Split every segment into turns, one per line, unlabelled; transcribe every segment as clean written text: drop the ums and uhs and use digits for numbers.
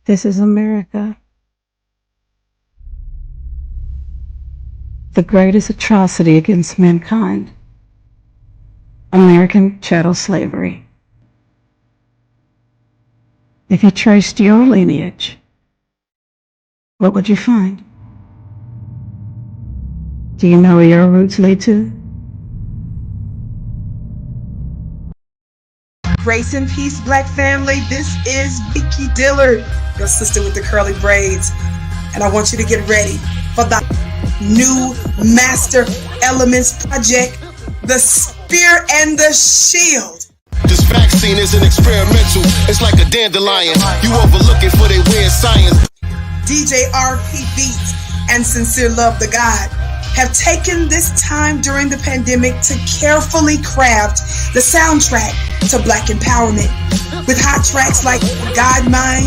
This is America. The greatest atrocity against mankind. American chattel slavery. If you traced your lineage, what would you find? Do you know where your roots lead to?
Grace and peace, Black family. This is Vicky Dillard, your sister with the curly braids. And I want you to get ready for the new Master Elements project, The Spear and the Shield.
This vaccine isn't experimental. It's like a dandelion. You overlook it for they weird science.
DJ RP Beats and Sincere Love the God have taken this time during the pandemic to carefully craft the soundtrack to Black empowerment with hot tracks like God Mine,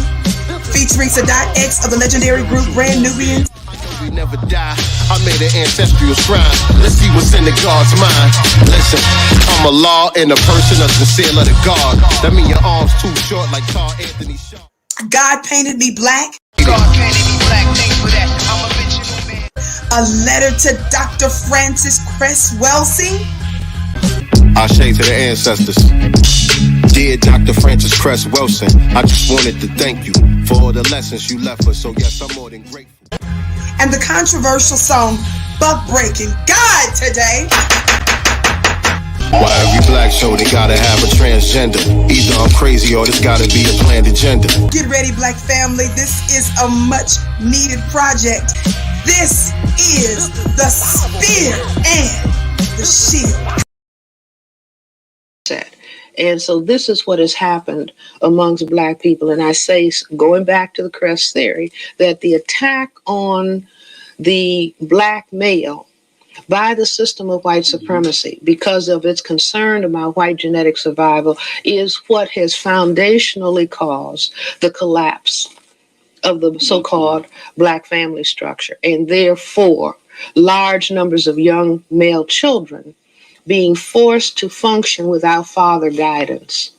featuring Sadat X of the legendary group Brand Nubians.
We never die. I made an ancestral shrine. Let's see what's in the God's mind. Listen, I'm a law and a person of sincere of the God. That mean your arms too short like Carl Anthony Shaw.
God painted me black.
God painted me black. Thanks for that. I'm a original man.
A letter to Dr. Francis Cress Welsing.
I say to the ancestors. Dear Dr. Francis Cress Wilson, I just wanted to thank you for all the lessons you left us. So yes, I'm more than grateful.
And the controversial song Buck Breaking God today.
Why every black show they gotta have a transgender? Either I'm crazy or there's gotta be a planned agenda.
Get ready, Black family. This is a much needed project. This is The Spear and the Shield.
And so this is what has happened amongst Black people. And I say, going back to the Crest theory, that the attack on the Black male by the system of white supremacy, because of its concern about white genetic survival, is what has foundationally caused the collapse of the so-called Black family structure. And therefore, large numbers of young male children being forced to function without father guidance.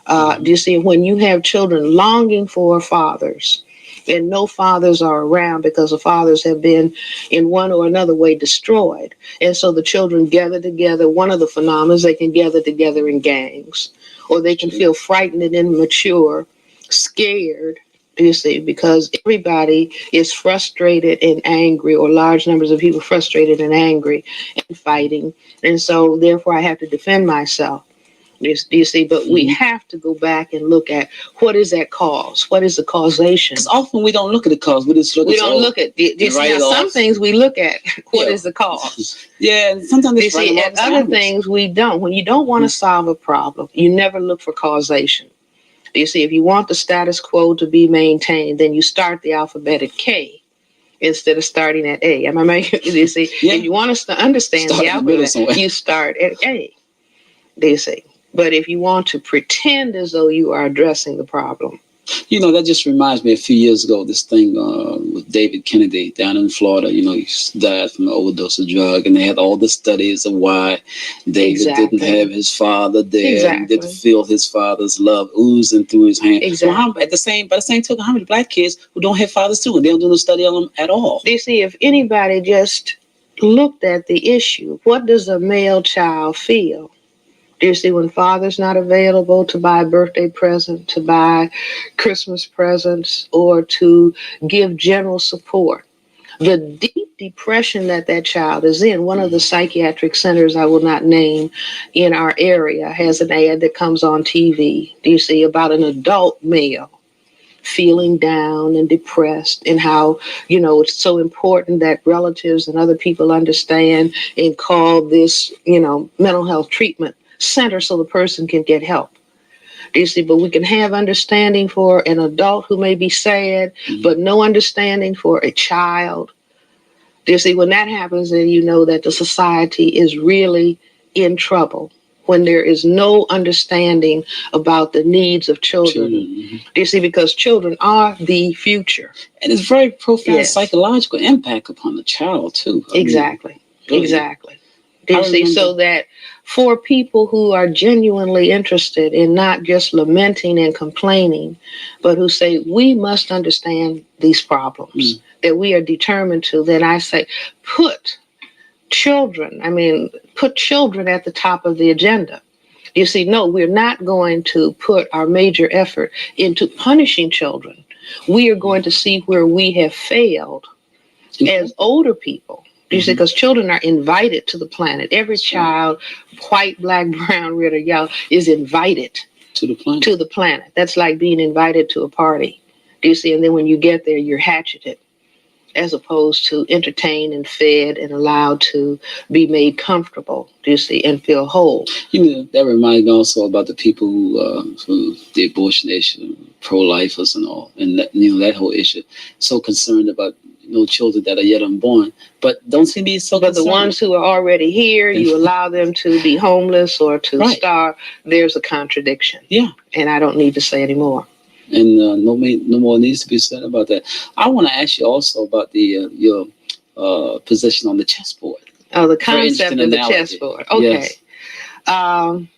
Do you see, when you have children longing for fathers and no fathers are around because the fathers have been in one or another way destroyed. And so the children gather together. One of the phenomena is they can gather together in gangs, or they can feel frightened and immature, scared, you see, because everybody is frustrated and angry, or large numbers of people frustrated and angry and fighting. And so therefore I have to defend myself. You see, but we have to go back and look at what is that cause? What is the causation?
Because often we don't look at the cause. We just look
we don't look at you see, now, some things we look at what is the cause.
Yeah, and sometimes
you see, and other things we don't. When you don't want to solve a problem, you never look for causation. You see, if you want the status quo to be maintained, then you start the alphabet at K instead of starting at A. Am I making? You see, if you want us to understand the alphabet, you start at A. Do you see? But if you want to pretend as though you are addressing the problem.
You know, that just reminds me a few years ago, this thing with David Kennedy down in Florida. You know, he died from an overdose of drug, and they had all the studies of why David didn't have his father there, and didn't feel his father's love oozing through his hand. Well, by the same token, how many Black kids who don't have fathers too, and they don't do no study on them at all?
You see, if anybody just looked at the issue, what does a male child feel? You see, when father's not available to buy a birthday present, to buy Christmas presents, or to give general support, the deep depression that that child is in. One of the psychiatric centers I will not name in our area has an ad that comes on TV, do you see, about an adult male feeling down and depressed, and how, you know, it's so important that relatives and other people understand and call this, you know, mental health treatment center so the person can get help. You see, but we can have understanding for an adult who may be sad, but no understanding for a child. You see, when that happens, then you know that the society is really in trouble, when there is no understanding about the needs of children. You see, because children are the future.
And it's very profound psychological impact upon the child, too.
Exactly. Do you see? So that for people who are genuinely interested in not just lamenting and complaining, but who say, we must understand these problems, that we are determined to, then I say, put children at the top of the agenda. You see, no, we're not going to put our major effort into punishing children. We are going to see where we have failed as older people. You see, because children are invited to the planet. Every child, white, black, brown, red, or yellow, is invited to the planet. That's like being invited to a party. Do you see? And then when you get there, you're hatcheted, as opposed to entertained and fed and allowed to be made comfortable, do you see, and feel whole.
That reminds me also about the people who the abortion issue, pro-lifers and all, and that whole issue. So concerned about children that are yet unborn, but don't seem to be so concerned.
But the ones who are already here, you allow them to be homeless or to starve. There's a contradiction.
Yeah.
And I don't need to say any more.
And no more needs to be said about that. I want to ask you also about your position on the chessboard.
Oh, the concept of the chessboard. Okay. Yes. I'm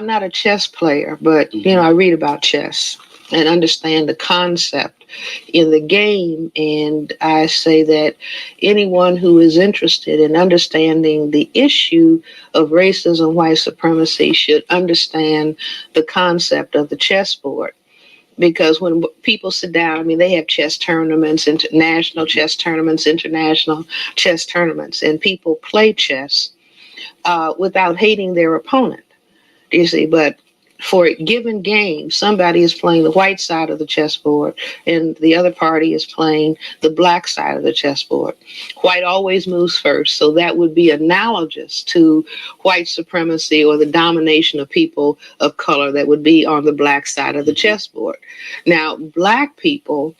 not a chess player, but I read about chess and understand the concept in the game. And I say that anyone who is interested in understanding the issue of racism, white supremacy, should understand the concept of the chessboard. Because when people sit down, they have chess tournaments, international chess tournaments, international chess tournaments, and people play chess without hating their opponent. You see, but for a given game, somebody is playing the white side of the chessboard and the other party is playing the black side of the chessboard. White always moves first, so that would be analogous to white supremacy or the domination of people of color that would be on the black side of the chessboard. Now, black people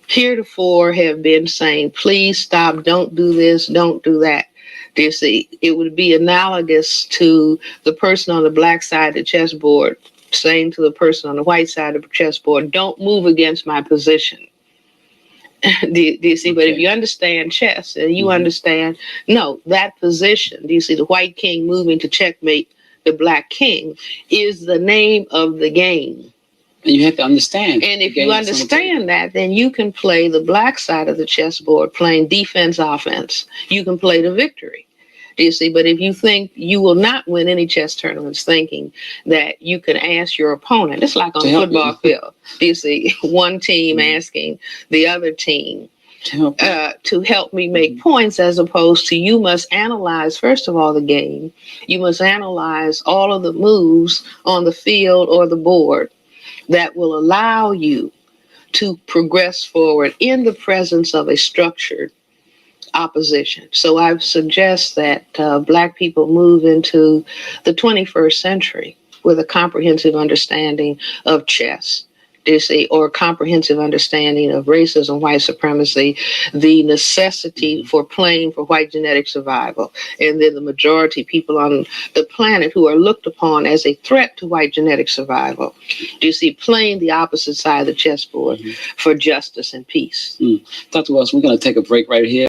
heretofore have been saying, please stop, don't do this, don't do that. You see, it would be analogous to the person on the black side of the chessboard saying to the person on the white side of the chessboard, don't move against my position. Do you see? Okay. But if you understand chess and you understand, no, that position, do you see, the white king moving to checkmate the black king is the name of the game.
And you have to understand.
And if you understand that, then you can play the black side of the chessboard, playing defense, offense. You can play to victory. Do you see? But if you think you will not win any chess tournaments thinking that you can ask your opponent, it's like on a football field. Do you see? One team asking the other team to help me make points, as opposed to you must analyze, first of all, the game. You must analyze all of the moves on the field or the board that will allow you to progress forward in the presence of a structured opposition. So I suggest that Black people move into the 21st century with a comprehensive understanding of chess, do you see, or a comprehensive understanding of racism, white supremacy, the necessity for playing for white genetic survival, and then the majority people on the planet who are looked upon as a threat to white genetic survival. Do you see, playing the opposite side of the chessboard for justice and peace.
Dr. Wells, we're going to take a break right here.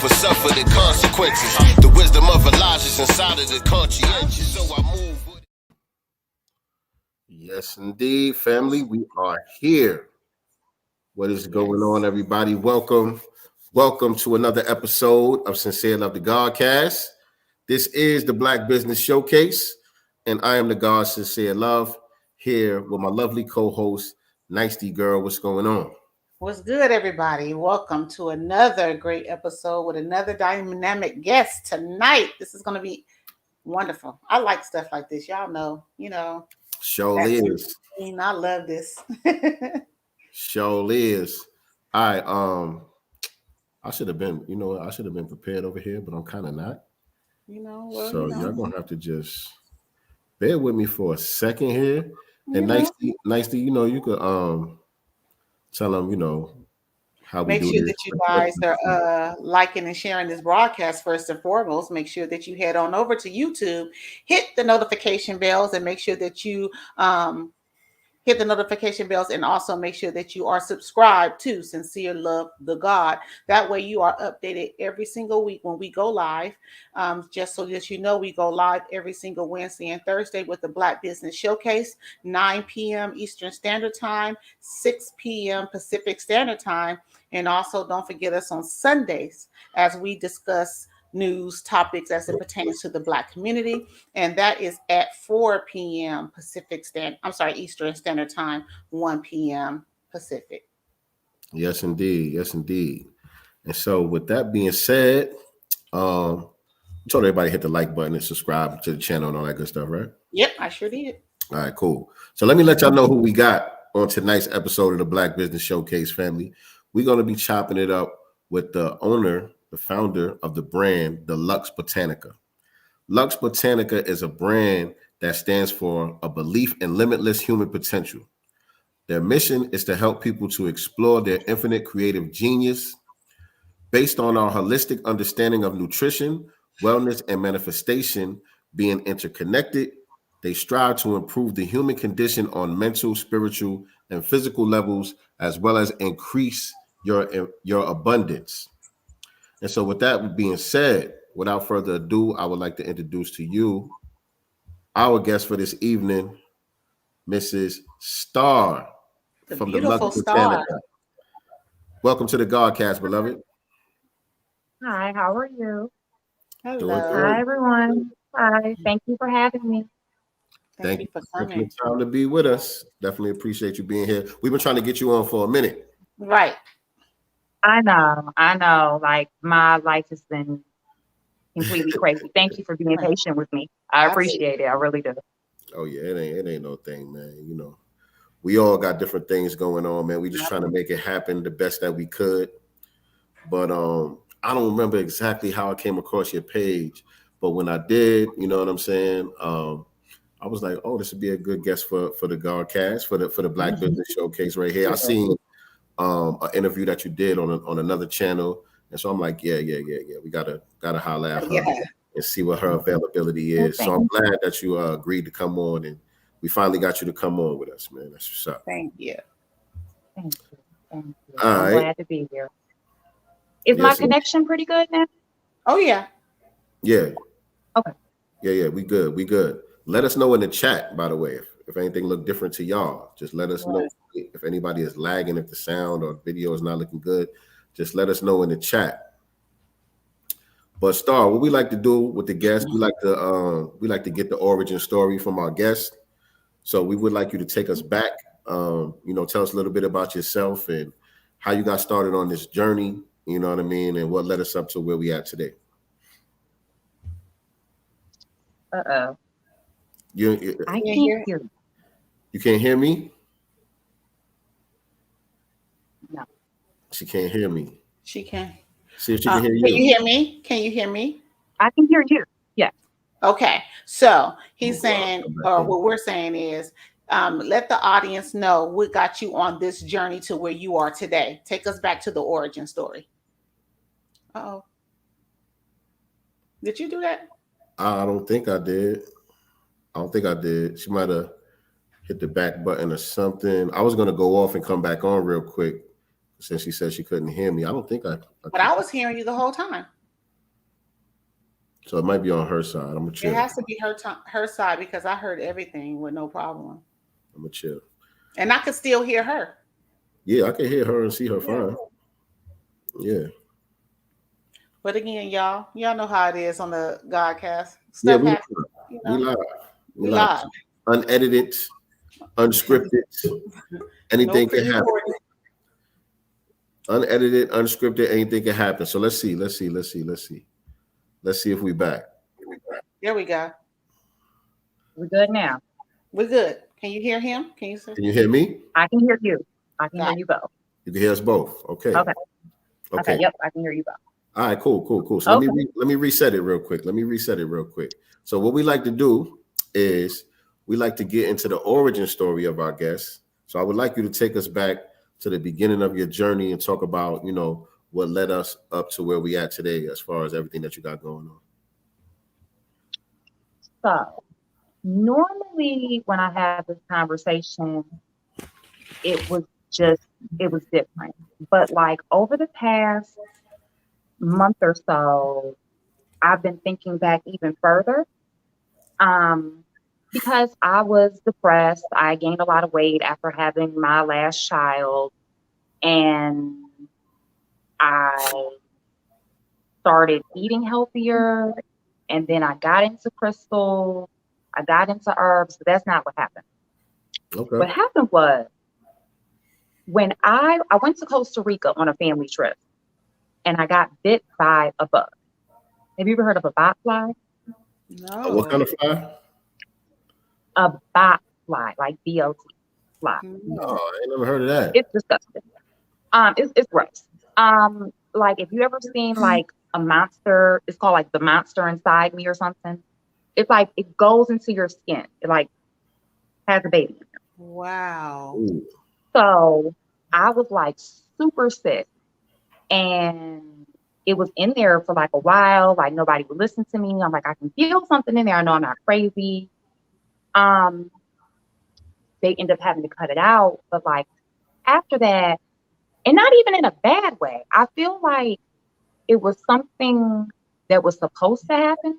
For suffer the consequences. The wisdom of Elijah's inside of the conscientious. So I move with it. Yes, indeed, family. We are here. What is going on, everybody? Welcome to another episode of Sincere Love the Godcast. This is the Black Business Showcase, and I am the God Sincere Love, here with my lovely co-host, nyctegur. What's going on?
What's good, everybody? Welcome to another great episode with another dynamic guest tonight. This is going to be wonderful. I like stuff like this. Y'all know,
Show is.
I love this.
Show is. All right. I should have been prepared over here, but I'm kind of not. Y'all gonna have to just bear with me for a second here. And nicely, you could tell them, how we
make
do
sure
this.
That you guys are liking and sharing this broadcast first and foremost. Make sure that you head on over to YouTube, hit the notification bells, and make sure that you hit the notification bells, and also make sure that you are subscribed to Sincere Love the God. That way you are updated every single week when we go live. Just so that you know, we go live every single Wednesday and Thursday with the Black Business Showcase, 9 p.m. Eastern Standard Time, 6 p.m. Pacific Standard Time. And also don't forget us on Sundays as we discuss news topics as it pertains to the Black community, and that is at 4 p.m. Eastern Standard Time, 1 p.m. Pacific.
Yes, indeed. Yes, indeed. And so, with that being said, told everybody hit the like button and subscribe to the channel and all that good stuff, right?
Yep, I sure did.
All right, cool. So let me let y'all know who we got on tonight's episode of the Black Business Showcase family. We're going to be chopping it up with the owner, the founder of the brand, the Lux Botanica. Lux Botanica is a brand that stands for a belief in limitless human potential. Their mission is to help people to explore their infinite creative genius. Based on our holistic understanding of nutrition, wellness, and manifestation being interconnected, they strive to improve the human condition on mental, spiritual, and physical levels, as well as increase your abundance. And so with that being said, without further ado, I would like to introduce to you our guest for this evening, Mrs. Starr from the Lux Botanica. Welcome to the GodCast, beloved.
Hi, how are you?
Hello.
Hi, everyone. Hi, thank you for having me.
Thank you for coming.
Taking the time to be with us. Definitely appreciate you being here. We've been trying to get you on for a minute.
Right.
I know. Like, my life has been completely crazy. Thank you for being patient with me. I appreciate it. I really do.
Oh yeah, it ain't no thing, man. You know, we all got different things going on, man. We just trying to make it happen the best that we could. But I don't remember exactly how I came across your page, but when I did, you know what I'm saying? I was like, oh, this would be a good guest for the GodCast, for the Black Business Showcase right here. I seen an interview that you did on another channel, and so I'm like, yeah. We gotta holler at her and see what her availability is. So I'm glad that you agreed to come on, and we finally got you to come on with us, man. That's what's up.
Thank you.
Thank you.
All
I'm
right.
glad to be here. Is my connection pretty good now?
Oh, yeah.
Yeah.
Okay.
Yeah. We good. Let us know in the chat, by the way, if anything look different to y'all. Just let us know if anybody is lagging, if the sound or video is not looking good. Just let us know in the chat. But Starr, what we like to do with the guests, we like to get the origin story from our guests. So we would like you to take us back. Tell us a little bit about yourself and how you got started on this journey. You know what I mean, and what led us up to where we at today.
Uh-oh. I can't hear you.
You can't hear me?
No.
She can't hear me.
She can.
See if she can hear you.
Can you hear me? Can you hear me?
I can hear you. Yes.
Okay. So he's saying, or what we're saying is, let the audience know what got you on this journey to where you are today. Take us back to the origin story. Uh-oh. Did you do that?
I don't think I did. She might have hit the back button or something. I was going to go off and come back on real quick since she said she couldn't hear me. I don't think I
But I was hearing you the whole time.
So it might be on her side. I'm going to chill.
It has to be her side because I heard everything with no problem.
I'm going to chill.
And I could still hear her.
Yeah, I can hear her and see her fine. Yeah.
But again, y'all know how it is on the GodCast.
Yeah, we live. Unedited, unscripted. Anything can happen. Unedited, unscripted, anything can happen. So let's see if we back.
There we go.
We're good now.
We're good. Can you hear him? Can you
hear me?
I can hear you. I can hear you both.
You can hear us both. Okay.
Yep, I can hear you both.
All right, cool. So let me reset it real quick. So what we like to do is we like to get into the origin story of our guests. So I would like you to take us back to the beginning of your journey and talk about, what led us up to where we at today as far as everything that you got going on.
So normally when I have this conversation, it was different. But like over the past month or so, I've been thinking back even further. Because I was depressed. I gained a lot of weight after having my last child, and I started eating healthier, and then I got into crystals, I got into herbs, but that's not what happened.
Okay.
What happened was when I went to Costa Rica on a family trip, and I got bit by a bug. Have you ever heard of a bot fly?
No.
What kind of fly?
A bot fly, like BOT fly.
No, I ain't never heard of that.
It's disgusting. It's gross. Like if you ever seen like a monster, it's called like the monster inside me or something. It's like it goes into your skin. It like has a baby in there.
Wow.
Ooh.
So I was like super sick, and it was in there for like a while. Like nobody would listen to me. I'm like, I can feel something in there. I know I'm not crazy. They end up having to cut it out, but like after that, and not even in a bad way, I feel like it was something that was supposed to happen.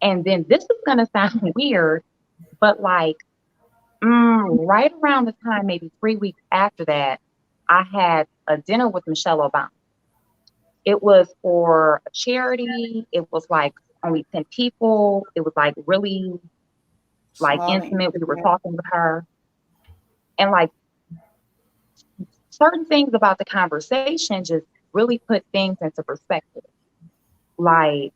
And then this is gonna sound weird, but like right around the time, maybe 3 weeks after that, I had a dinner with Michelle Obama. It was for a charity. It was like only 10 people. It was like really like intimate. We were talking with her. And like certain things about the conversation just really put things into perspective. Like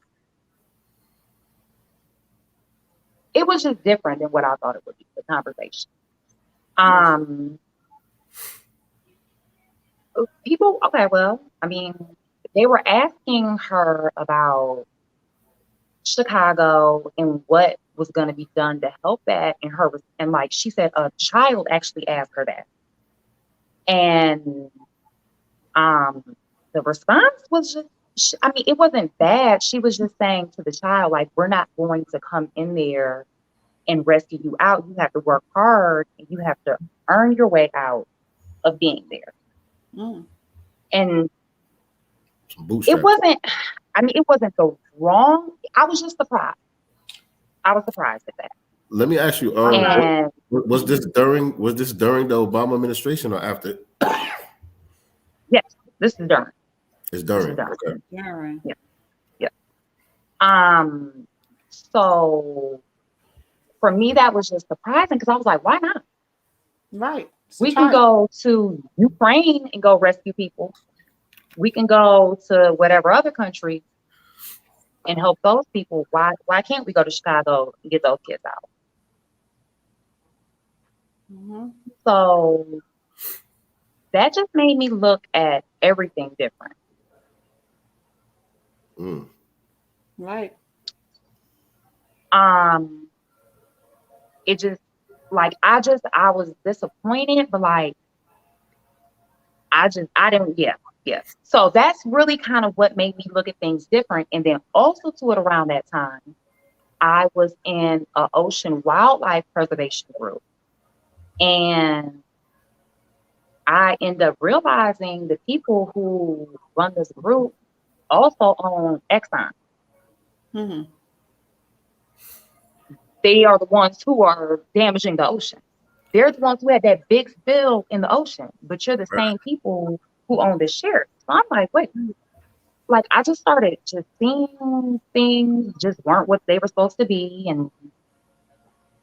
it was just different than what I thought it would be, the conversation. People, okay, well, I mean, they were asking her about Chicago and what was going to be done to help that, and like she said, a child actually asked her that, and the response was just, I mean, it wasn't bad. She was just saying to the child, like, we're not going to come in there and rescue you out. You have to work hard, and you have to earn your way out of being there. And it wasn't, I mean, it wasn't so wrong. I was just surprised. I was surprised at that.
Let me ask you, was this during the Obama administration or after?
Yes, this is during.
It's during.
Okay.
Yeah. So for me, that was just surprising because I was like, why not?
Right.
We can go to Ukraine and go rescue people. We can go to whatever other country and help those people. Why can't we go to Chicago and get those kids out? So that just made me look at everything different.
Right.
It just like I was disappointed, but like I didn't. Yeah. So that's really kind of what made me look at things different. And then also to it around that time, I was in an ocean wildlife preservation group. And I end up realizing the people who run this group also own Exxon. They are the ones who are damaging the ocean. They're the ones who had that big spill in the ocean, but you're the same people who own the shares. So I'm like, wait, like I just started just seeing things just weren't what they were supposed to be. And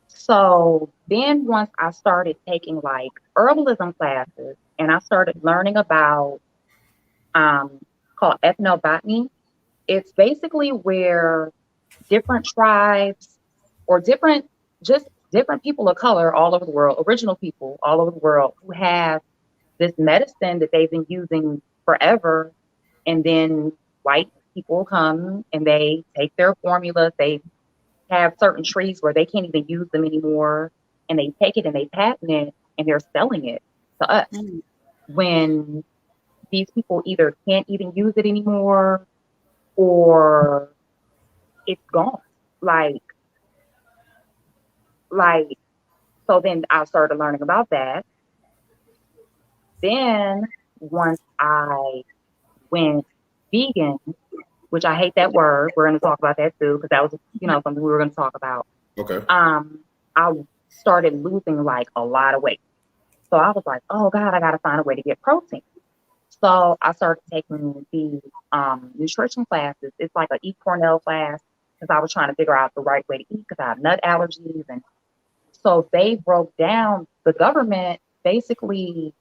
so then once I started taking like herbalism classes and I started learning about called Ethnobotany, it's basically where different tribes or different people of color all over the world, original people all over the world who have this medicine that they've been using forever. And then white people come and they take their formulas. They have certain trees where they can't even use them anymore. And they take it and they patent it and they're selling it to us. When these people either can't even use it anymore or it's gone. Like, so then I started learning about that. then once I went vegan, which I hate that word, we're going to talk about that too, because that was, something we were going to talk about.
Okay.
I started losing like a lot of weight. So I was like, oh God, I got to find a way to get protein. So I started taking these nutrition classes. It's like an Eat Cornell class, because I was trying to figure out the right way to eat because I have nut allergies. And so they broke down, the government basically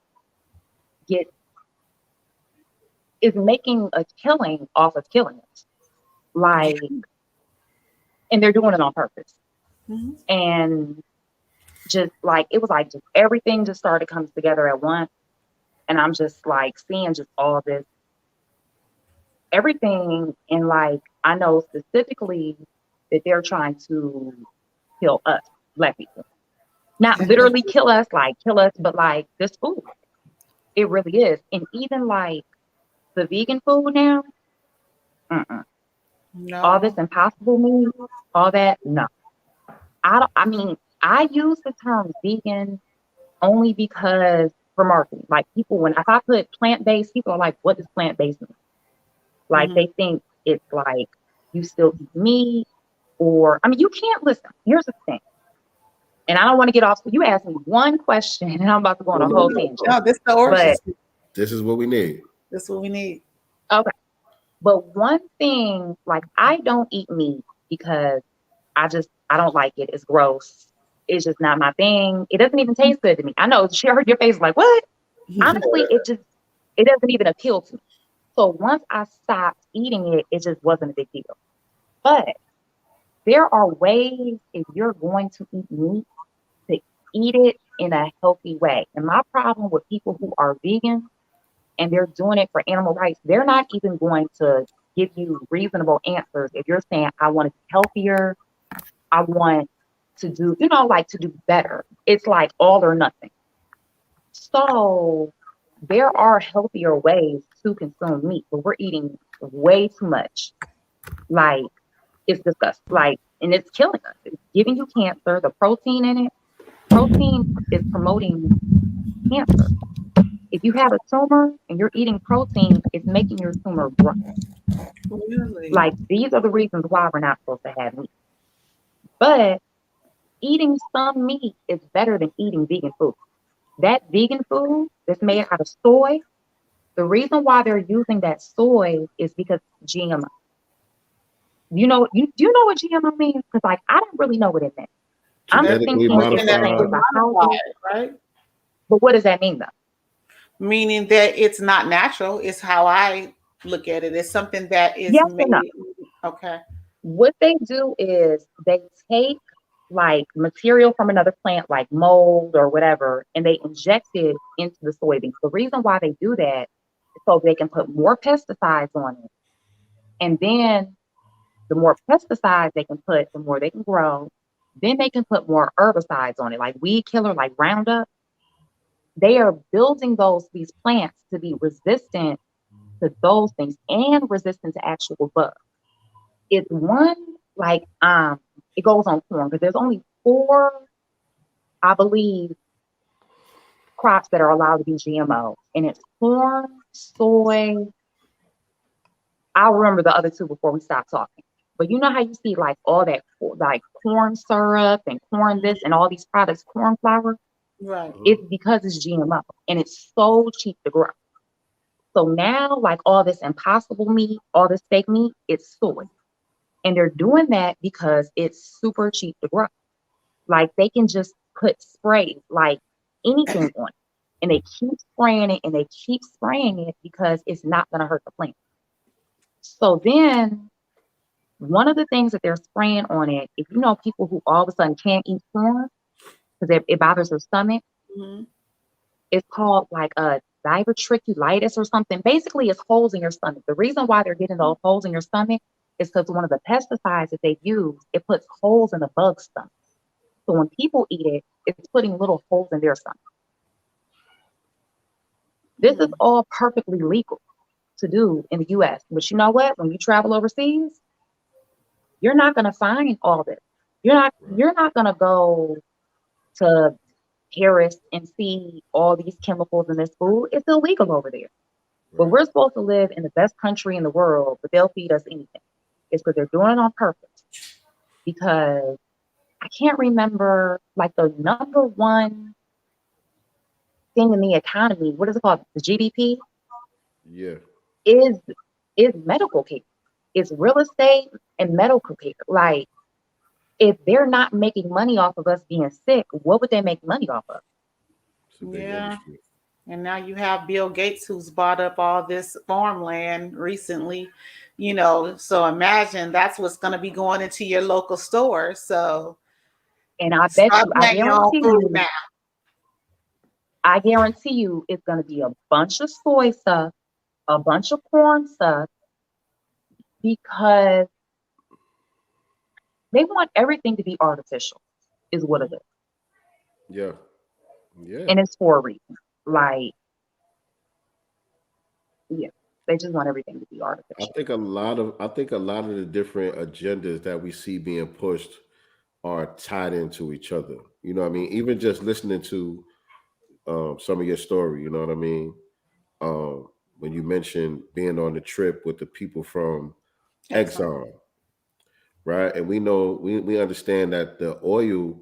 is making a killing off of killing us. Like, and they're doing it on purpose.
Mm-hmm.
And just like, it was like just everything just started coming together at once. And I'm just like seeing just all this, everything. And like, I know specifically that they're trying to kill us, Black people. Not literally kill us, but like this food. It really is. And even like the vegan food now,
No.
all this impossible meat, all that, no. I use the term vegan only because for marketing. Like people, if I put plant-based, people are like, what does plant-based mean? Like they think it's like you still eat meat, or you can't listen. Here's the thing. And I don't want to get off. You asked me one question and I'm about to go on a whole tangent.
No, this is the origin.
This is what we need.
This is what we need.
Okay. But one thing, like I don't eat meat because I don't like it. It's gross. It's just not my thing. It doesn't even taste good to me. I know she heard your face like, what? Honestly, it doesn't even appeal to me. So once I stopped eating it, it just wasn't a big deal. But there are ways, if you're going to eat meat, to eat it in a healthy way. And my problem with people who are vegan and they're doing it for animal rights, they're not even going to give you reasonable answers. If you're saying, I want to be healthier, I want to do, to do better. It's like all or nothing. So there are healthier ways to consume meat, but we're eating way too much. Like, it's disgusting. Like, and it's killing us. It's giving you cancer. The protein in it, protein is promoting cancer. If you have a tumor and you're eating protein, it's making your tumor grow.
Really?
Like, these are the reasons why we're not supposed to have meat. But eating some meat is better than eating vegan food. That vegan food that's made out of soy, the reason why they're using that soy is because GMO. Do you know what GMO means? Because like I don't really know what it means. I'm thinking
modified, right?
But what does that mean though?
Meaning that it's not natural. It's how I look at it. It's something that is made.
No.
Okay.
What they do is they take like material from another plant, like mold or whatever, and they inject it into the soybeans. The reason why they do that is so they can put more pesticides on it. And then the more pesticides they can put, the more they can grow. Then they can put more herbicides on it, like weed killer, like Roundup. They are building these plants to be resistant to those things and resistant to actual bugs. It's one, like, it goes on corn, because there's only 4, I believe, crops that are allowed to be GMO. And it's corn, soy. I'll remember the other 2 before we stop talking. But you know how you see like all that, like corn syrup and corn this and all these products, corn flour?
Right.
It's because it's GMO and it's so cheap to grow. So now, like all this impossible meat, all this fake meat, it's soy. And they're doing that because it's super cheap to grow. Like they can just put spray, like anything on it. And they keep spraying it and they keep spraying it because it's not going to hurt the plant. So then one of the things that they're spraying on it, if you know people who all of a sudden can't eat corn because it bothers their stomach, it's called like a diverticulitis or something. Basically, it's holes in your stomach. The reason why they're getting those holes in your stomach is because one of the pesticides that they use, it puts holes in the bug's stomach. So when people eat it, it's putting little holes in their stomach. This is all perfectly legal to do in the US. But you know what? When you travel overseas, you're not going to find all this. You're not going to go to terrace and see all these chemicals in this food, it's illegal over there. But we're supposed to live in the best country in the world, but they'll feed us anything. It's because they're doing it on purpose. Because I can't remember, like, the number one thing in the economy, what is it called? The GDP?
Yeah.
Is medical care. It's real estate and medical care. Like, if they're not making money off of us being sick, what would they make money off of?
Yeah. And now you have Bill Gates, who's bought up all this farmland recently, you know. So imagine that's what's going to be going into your local store. So,
and I bet you, I guarantee you, it's going to be a bunch of soy stuff, a bunch of corn stuff, because they want everything to be artificial, is what it is.
Yeah. Yeah.
And it's for a reason. Like, yeah, they just want everything to be artificial.
I think a lot of the different agendas that we see being pushed are tied into each other. You know what I mean? Even just listening to some of your story, you know what I mean? When you mentioned being on the trip with the people from Exxon, right? And we know, we understand that the oil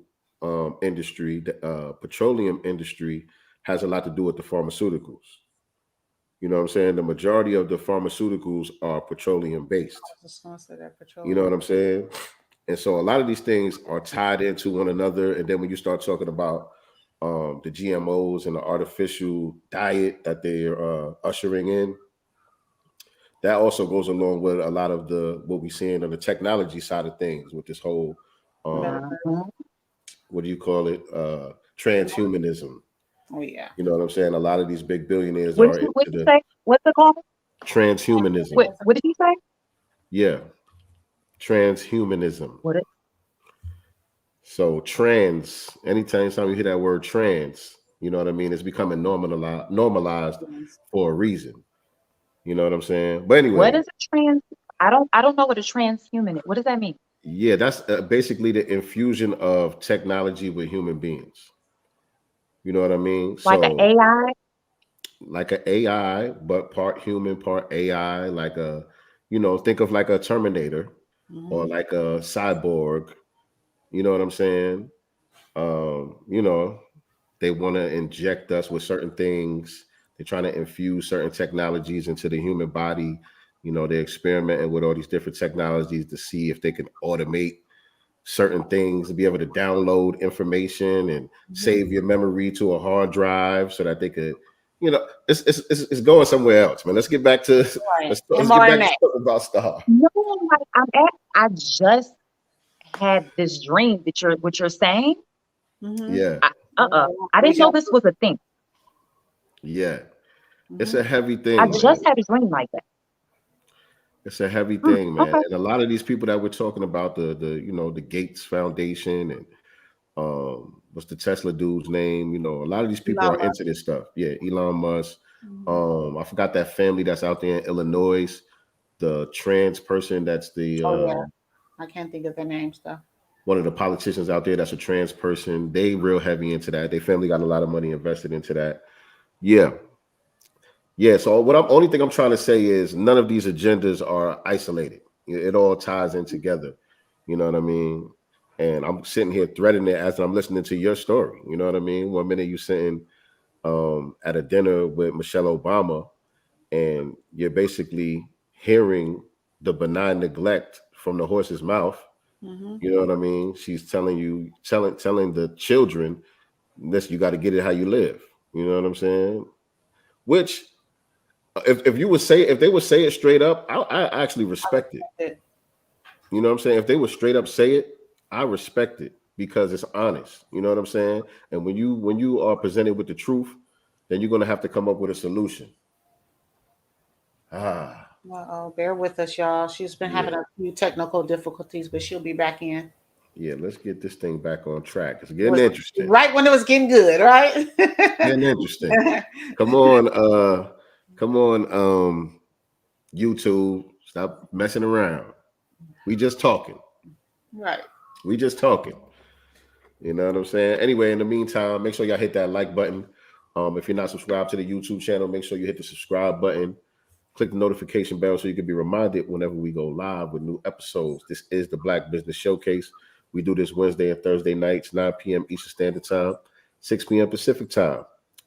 industry, the petroleum industry, has a lot to do with the pharmaceuticals. You know what I'm saying? The majority of the pharmaceuticals are petroleum based.
I was just gonna say that, petroleum.
You know what I'm saying? And so a lot of these things are tied into one another. And then when you start talking about the GMOs and the artificial diet that they're ushering in, that also goes along with a lot of what we're seeing on the technology side of things with this whole, what do you call it? Transhumanism.
Oh yeah.
You know what I'm saying? A lot of these big billionaires
What's it called?
Transhumanism.
What did you say?
Yeah. Transhumanism.
What?
So trans, anytime you hear that word trans, you know what I mean? It's becoming normalized for a reason. You know what I'm saying? But anyway.
What is a trans? I don't know what a transhuman is. What does that mean?
Yeah, that's basically the infusion of technology with human beings. You know what I mean?
Like an AI?
Like an AI, but part human, part AI, like think of like a Terminator or like a cyborg. You know what I'm saying? They want to inject us with certain things. They're trying to infuse certain technologies into the human body. You know, they're experimenting with all these different technologies to see if they can automate certain things, to be able to download information and save your memory to a hard drive so that they could, it's going somewhere else, man. Let's get back to let's get back to talking about Starr.
No, I just had this dream that what you're saying.
Yeah.
I didn't know this was a thing.
Yeah. It's a heavy thing.
I just had a dream like that.
It's a heavy thing, man. Okay. And a lot of these people that we're talking about, the Gates Foundation and what's the Tesla dude's name? You know, a lot of these people are into this stuff. Yeah, Elon Musk. I forgot that family that's out there in Illinois, the trans person that's the
I can't think of their names though.
One of the politicians out there that's a trans person. They real heavy into that. Their family got a lot of money invested into that. Yeah. Yeah, so only thing I'm trying to say is none of these agendas are isolated. It all ties in together. You know what I mean? And I'm sitting here threading it as I'm listening to your story. You know what I mean? One minute you're sitting at a dinner with Michelle Obama, and you're basically hearing the benign neglect from the horse's mouth. You know what I mean? She's telling the children, listen, you got to get it how you live. You know what I'm saying? Which, if they would say it straight up, I actually respect it. You know what I'm saying? If they would straight up say it, I respect it because it's honest. You know what I'm saying? And when you are presented with the truth, then you're gonna have to come up with a solution.
Bear with us, y'all. She's been having a few technical difficulties, but she'll be back in.
Yeah, let's get this thing back on track. It's getting interesting.
Right when it was getting good, right?
Getting interesting. Come on, YouTube. Stop messing around. We just talking.
Right.
We just talking. You know what I'm saying? Anyway, in the meantime, make sure y'all hit that like button. If you're not subscribed to the YouTube channel, make sure you hit the subscribe button. Click the notification bell so you can be reminded whenever we go live with new episodes. This is the Black Business Showcase. We do this Wednesday and Thursday nights, 9 p.m. Eastern Standard Time, 6 p.m. Pacific Time.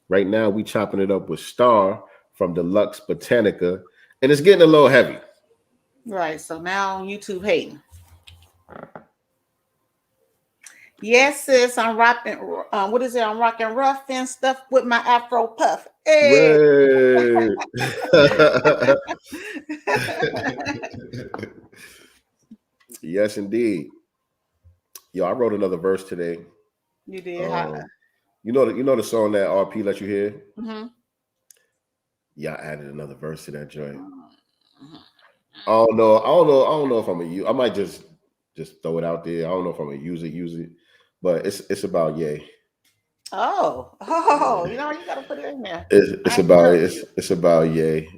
Right now, we chopping it up with Starr from the Lux Botanica, and it's getting a little heavy.
Right, so now on YouTube hating. Yes, sis, I'm rocking. What is it? I'm rocking rough and stuff with my Afro puff. Hey.
Yes, indeed. Yo, I wrote another verse today.
You did.
You know the song that RP let you hear.
Mm-hmm.
Yeah, I added another verse to that joint. I don't know if I'm gonna use. I might just throw it out there. I don't know if I'm gonna use it. But it's about Ye.
Oh, you know you gotta put it in there.
It's about Ye.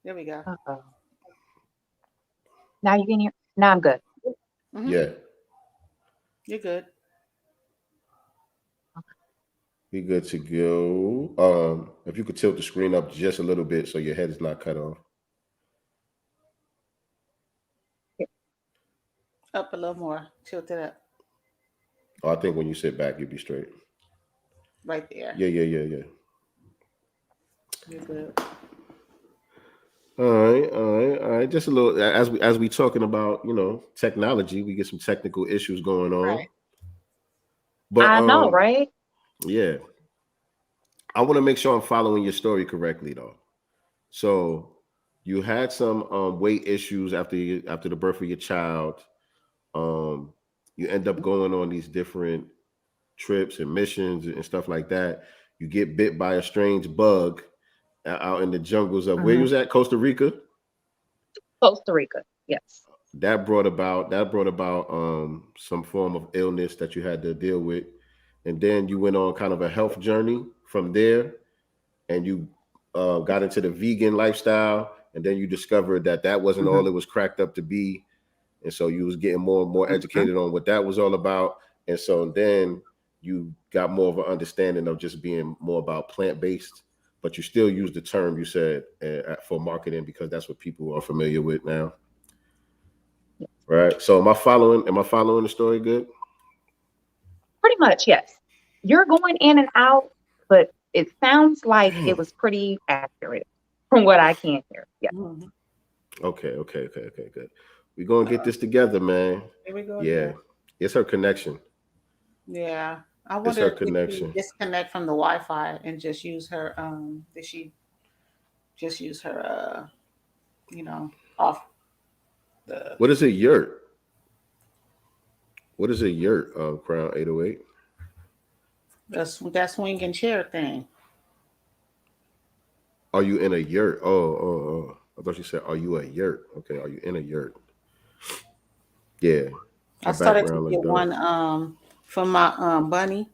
There we go.
Uh-oh. Now you can hear. Now I'm good.
Mm-hmm.
Yeah,
you're good.
We good to go. If you could tilt the screen up just a little bit so your head is not cut off.
Up a little more. Tilt it up.
Oh, I think when you sit back, you'll be straight.
Right there.
Yeah.
You're good.
All right. Just a little as we talking about, technology, we get some technical issues going on.
Right.
But
I know, right?
Yeah. I want to make sure I'm following your story correctly though. So you had some weight issues after the birth of your child. You end up going on these different trips and missions and stuff like that. You get bit by a strange bug out in the jungles of where you was at, Costa Rica.
Costa Rica, yes.
That brought about some form of illness that you had to deal with, and then you went on kind of a health journey from there, and you got into the vegan lifestyle, and then you discovered that wasn't all it was cracked up to be, and so you was getting more and more educated on what that was all about, and so then you got more of an understanding of just being more about plant-based. But you still use the term you said for marketing because that's what people are familiar with now. Right. So am I following the story good?
Pretty much, yes. You're going in and out, but it sounds like it was pretty accurate from what I can hear. Yeah.
Okay, good. We're gonna get this together, man.
Here we go.
Yeah.
Again.
It's her connection.
Yeah. I wonder if she disconnect from the Wi-Fi and just use her did she just use her off the
What is a yurt? What is a yurt, Crown 808?
that swinging chair thing.
Are you in a yurt? Oh. I thought you said, are you a yurt? Okay, are you in a yurt? Yeah.
I started to get one from my bunny.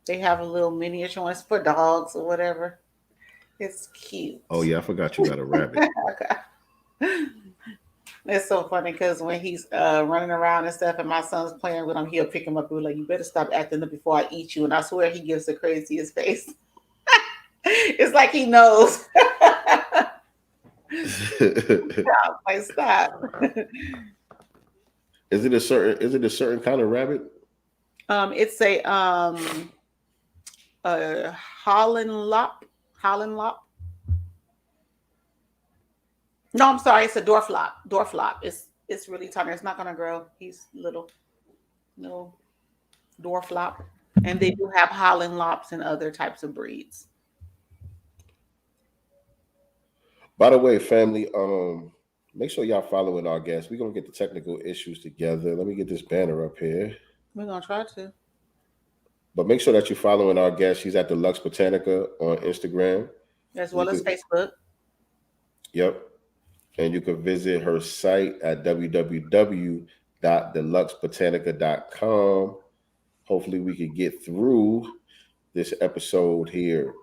They have a little miniature one for dogs or whatever. It's cute.
Oh yeah, I forgot you got a rabbit.
It's so funny because when he's running around and stuff and my son's playing with him, he'll pick him up and be like, you better stop acting up before I eat you. And I swear he gives the craziest face. It's like he knows. Stop.
Is it a certain kind of rabbit?
It's a Holland Lop. No, I'm sorry. It's a dwarf lop. It's really tiny. It's not gonna grow. He's little dwarf lop, and they do have Holland lops and other types of breeds.
By the way, family, make sure y'all following our guests. We're gonna get the technical issues together. Let me get this banner up here.
We're gonna try to.
But make sure that you're following our guest. She's at the Lux Botanica on Instagram.
As well as Facebook.
Yep. And you can visit her site at www.deluxebotanica.com. Hopefully we can get through this episode here.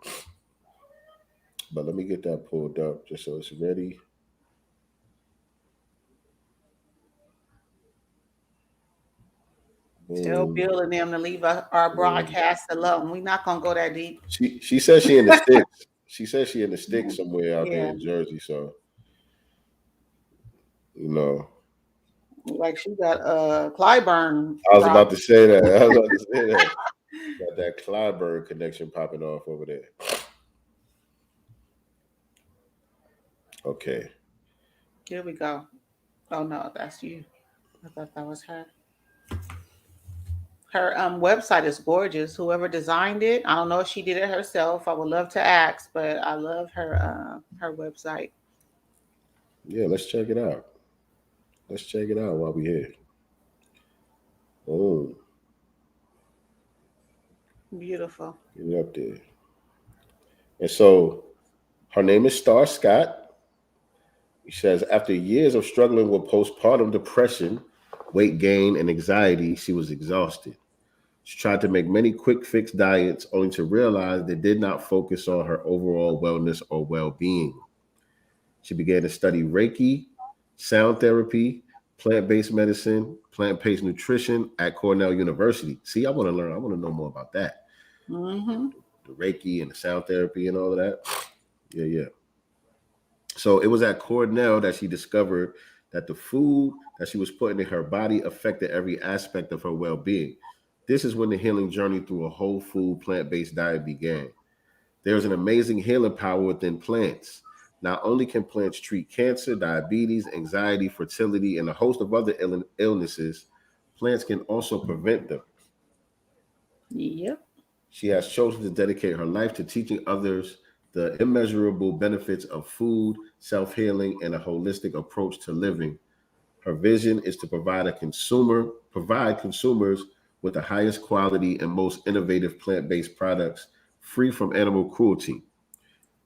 But let me get that pulled up just so it's ready.
Tell Bill and them to leave our broadcast alone. We're not gonna go that deep.
She says she in the sticks. She says she in the sticks somewhere out there
Yeah.
in Jersey. So, you know,
Like she got Clyburn.
I was about to say that. Got that Clyburn connection popping off over there. Okay.
Here we go. Oh no, that's you. I thought that was her. Her website is gorgeous. Whoever designed it, I don't know if she did it herself. I would love to ask, but I love her website.
Yeah, let's check it out. Let's check it out while we're here. Oh,
Beautiful.
get up there. And so her name is Starr Scott. She says, after years of struggling with postpartum depression, weight gain, and anxiety, she was exhausted. She tried to make many quick fix diets only to realize they did not focus on her overall wellness or well-being. She began to study Reiki, sound therapy, plant-based medicine, plant-based nutrition at Cornell University. See, I want to learn. I want to know more about that.
Mm-hmm.
The Reiki and the sound therapy and all of that. Yeah. So it was at Cornell that she discovered that the food that she was putting in her body affected every aspect of her well-being. This is when the healing journey through a whole food plant-based diet began. There's an amazing healing power within plants. Not only can plants treat cancer, diabetes, anxiety, fertility, and a host of other illnesses, plants can also prevent them.
Yep.
She has chosen to dedicate her life to teaching others the immeasurable benefits of food, self-healing, and a holistic approach to living. Her vision is to provide consumers with the highest quality and most innovative plant-based products free from animal cruelty.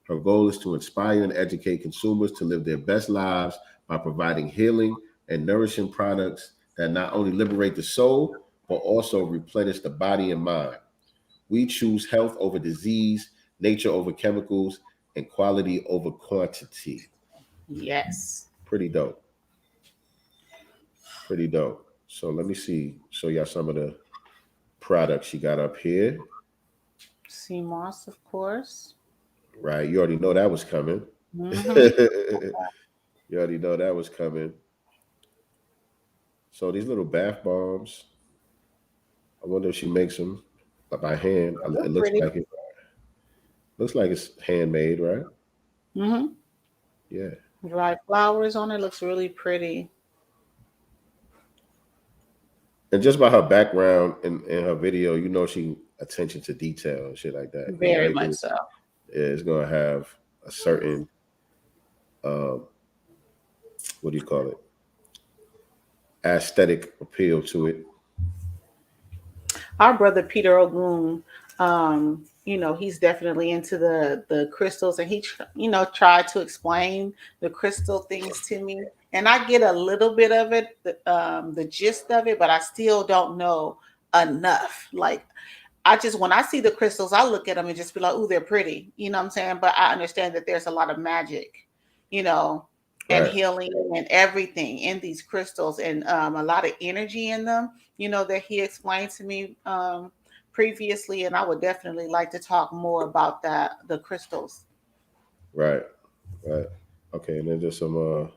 Her goal is to inspire and educate consumers to live their best lives by providing healing and nourishing products that not only liberate the soul, but also replenish the body and mind. We choose health over disease, nature over chemicals, and quality over quantity.
Yes.
Pretty dope. So let me show y'all some of the products she got up here.
Sea moss, of course.
Right. You already know that was coming.
Mm-hmm.
You already know that was coming. So these little bath bombs, I wonder if she makes them by hand. It looks
pretty.
like it. Looks like it's handmade, right?
Mm-hmm.
Yeah.
Dried flowers on it. Looks really pretty.
And just by her background in her video, you know she attention to detail and shit like that.
Very much so.
Yeah, it's gonna have a certain what do you call it? Aesthetic appeal to it.
Our brother Peter Ogun, he's definitely into the crystals, and he tried to explain the crystal things to me, and I get a little bit of it, the gist of it, but I still don't know enough. Like, when I see the crystals, I look at them and just be like, "Ooh, they're pretty," you know what I'm saying? But I understand that there's a lot of magic, and healing and everything in these crystals, and a lot of energy in them, that he explained to me previously. And I would definitely like to talk more about the crystals.
Right. Okay, and then there's some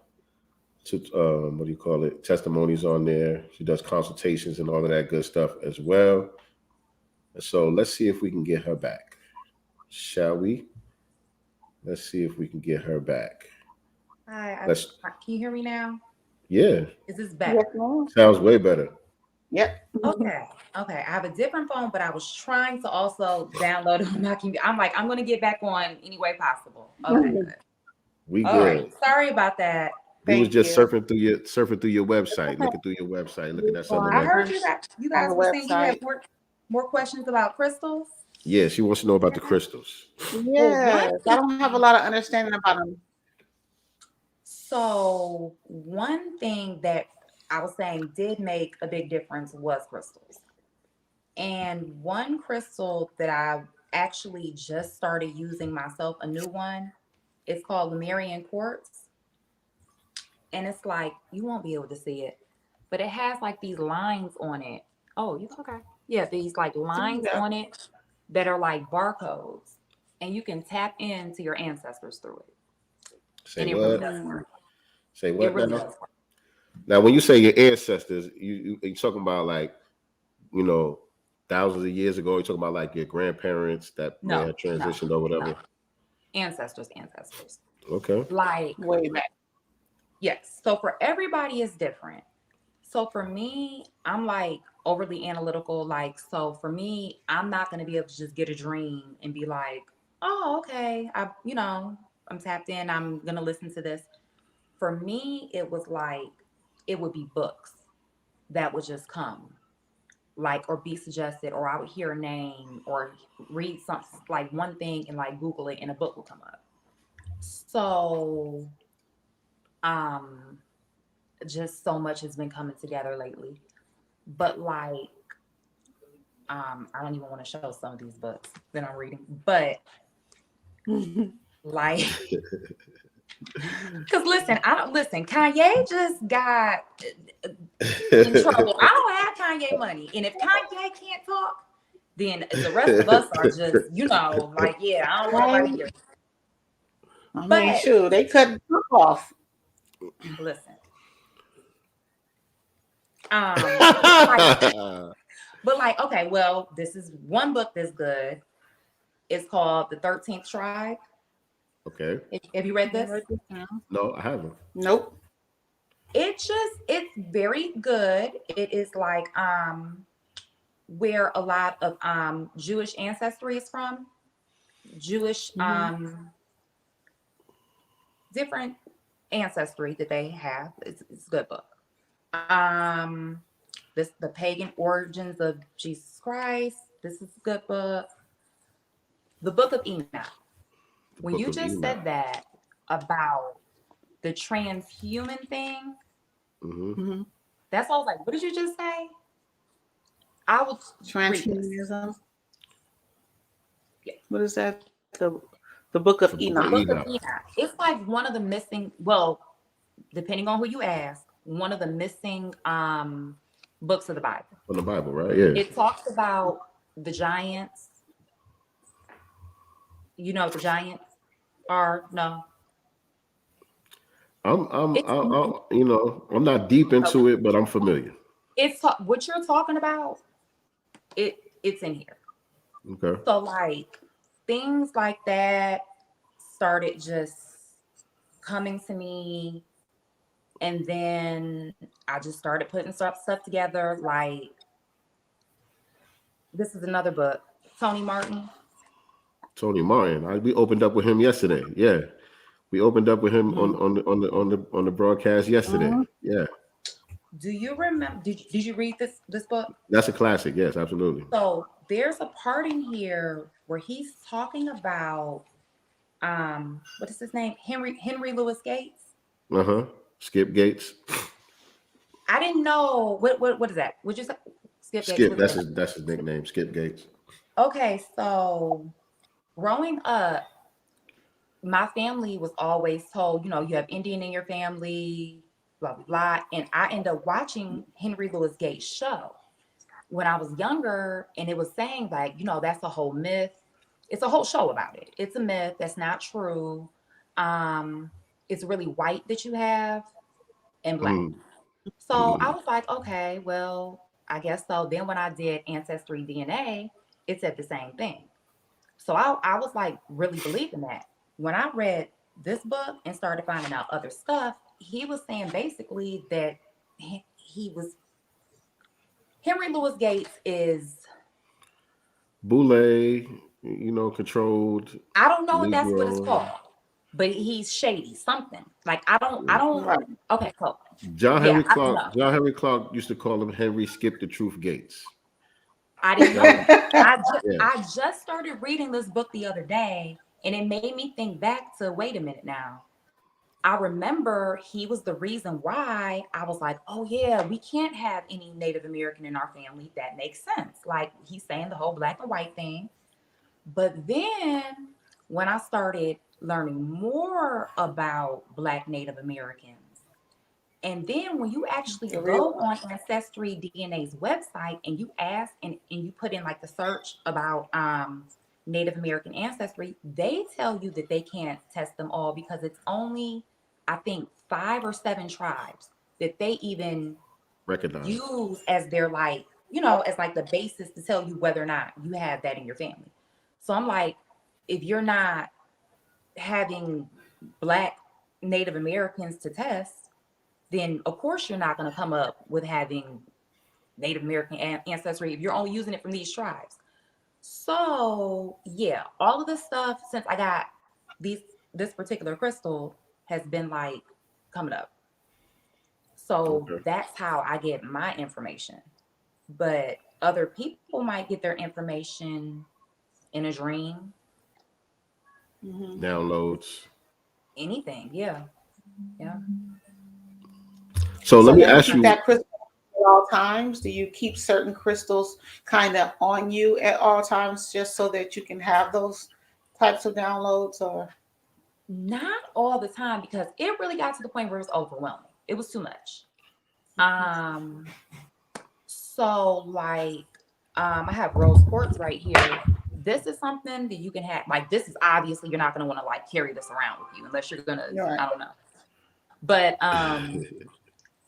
testimonies on there. She does consultations and all of that good stuff as well. So let's see if we can get her back. Shall we? Let's see if we can get her back.
Hi, can you hear me now?
Yeah.
Is this better?
Sounds way better.
Yep.
Okay. I have a different phone, but I was trying to also download it on my computer. I'm like, I'm going to get back on any way possible. Okay, good.
We
All
good.
Right. Sorry about that.
We was just surfing through your website, looking through your website, looking at something.
I heard you guys were saying you had more questions about crystals.
Yeah, she wants to know about the crystals.
Yes, I don't have a lot of understanding about them.
So one thing that I was saying did make a big difference was crystals. And one crystal that I actually just started using myself, a new one, it's called Lemurian Quartz. And it's like, you won't be able to see it, but it has like these lines on it. Oh, you okay? Yeah, these like lines
Yeah.
on it that are like barcodes, and you can tap into your ancestors through it,
Say
and it really
what?
does work.
Say
It
what
really
now?
does work.
Now, when you say your ancestors, you talking about like, you know, thousands of years ago? You talking about like your grandparents that may
No,
have
no,
transitioned or
no.
whatever?
Ancestors.
Okay.
Like,
Way back.
yes. So for everybody is different. So for me, I'm like overly analytical. Like, so for me, I'm not gonna be able to just get a dream and be like, oh, okay, I'm tapped in, I'm gonna listen to this. For me, it was like it would be books that would just come, like, or be suggested, or I would hear a name or read something like one thing and like Google it and a book will come up. So um just so much has been coming together lately. But like I don't even want to show some of these books that I'm reading, but like, because listen, I don't listen. Kanye just got in trouble. I don't have Kanye money, and if Kanye can't talk, then the rest of us are just, like, yeah, I don't want nobody here.
I mean,
But
sure, they cut the book off.
listen, like, but like, okay, well, this is one book that's good. It's called The 13th Tribe.
Okay.
Have you read this?
No, I haven't.
Nope.
It's very good. It is like where a lot of Jewish ancestry is from. Jewish different ancestry that they have. It's a good book. The pagan origins of Jesus Christ. This is a good book. The Book of Enoch. When you just said that about the transhuman thing, that's why I was like, what did you just say? I was
Transhumanism. Yeah. What is that? The Book of Enoch.
The Book of Enoch. It's like one of the missing, well, depending on who you ask, one of the missing books of the Bible.
From the Bible, right? Yeah.
It talks about the giants. You know what the giants are? No.
I'm I'm not deep into it, but I'm familiar.
It's what you're talking about. It's in here.
Okay.
So like things like that started just coming to me, and then I just started putting stuff together. Like, this is another book, Tony Martin.
We opened up with him yesterday. Yeah, we opened up with him on the broadcast yesterday. Yeah.
Do you remember? Did you read this book?
That's a classic. Yes, absolutely.
So there's a part in here where he's talking about what is his name? Henry Louis Gates.
Skip Gates.
I didn't know what is that? Would you say Skip Gates?
That's his nickname, Skip Gates.
Okay, so growing up, my family was always told, you have Indian in your family, blah, blah, blah. And I ended up watching Henry Louis Gates' show when I was younger, and it was saying like, that's a whole myth. It's a whole show about it. It's a myth. That's not true. It's really white that you have and black. So I was like, okay, well, I guess so. Then when I did Ancestry DNA, it said the same thing. So I was like really believing that. When I read this book and started finding out other stuff, he was saying basically that Henry Louis Gates is
Boule, controlled.
I don't know if that's what it's called, but he's shady, something. Like I don't okay, cool.
John Henry Clark used to call him Henry Skip the Truth Gates.
I didn't know. I just started reading this book the other day, and it made me think back to, wait a minute now. I remember he was the reason why I was like, oh yeah, we can't have any Native American in our family. That makes sense. Like he's saying the whole black and white thing. But then when I started learning more about Black Native Americans, And then when you actually go on Ancestry DNA's website and you ask and you put in like the search about Native American ancestry, they tell you that they can't test them all because it's only, I think, 5 or 7 tribes that they even
recognize,
use as their like, you know, as like the basis to tell you whether or not you have that in your family. So I'm like, if you're not having Black Native Americans to test, then of course you're not going to come up with having Native American ancestry if you're only using it from these tribes. So yeah, all of this stuff since I got this particular crystal has been like coming up. So that's how I get my information. But other people might get their information in a dream.
Downloads.
Anything, yeah. Yeah.
So let me ask you.
That crystal at all times? Do you keep certain crystals kind of on you at all times just so that you can have those types of downloads, or?
Not all the time, because it really got to the point where it was overwhelming. It was too much. So like, I have rose quartz right here. This is something that you can have. Like, this is obviously you're not going to want to like carry this around with you unless you're gonna. Right. I don't know. But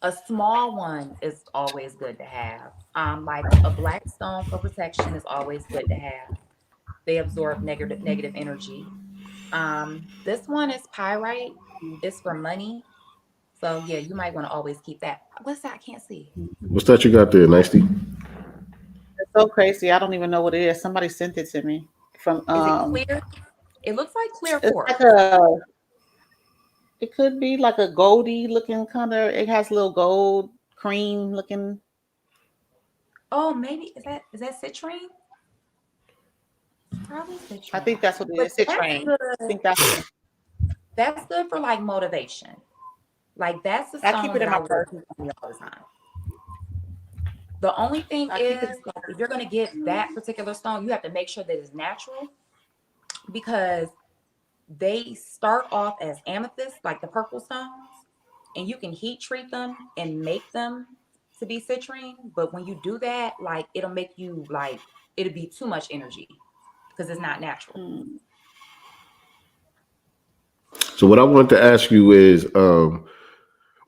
a small one is always good to have. Like a black stone for protection is always good to have. They absorb negative energy. This one is pyrite. It's for money. So yeah, you might want to always keep that. What's that? I can't see.
What's that you got there, Nicety?
It's so crazy. I don't even know what it is. Somebody sent it to me from.
Is it clear? It looks like clear quartz.
Like it could be like a goldy looking kind of. It has a little gold cream looking.
Oh, maybe is that citrine? Probably citrine.
I think that's what it is. Citrine. I think
that's good for like motivation. Like that's the stone
I keep it in my purse
all the time. The only thing is, like, if you're going to get that particular stone, you have to make sure that it's natural, because they start off as amethyst, like the purple stones, and you can heat treat them and make them to be citrine. But when you do that, like, it'll make you like, it'll be too much energy because it's not natural.
So what I wanted to ask you is,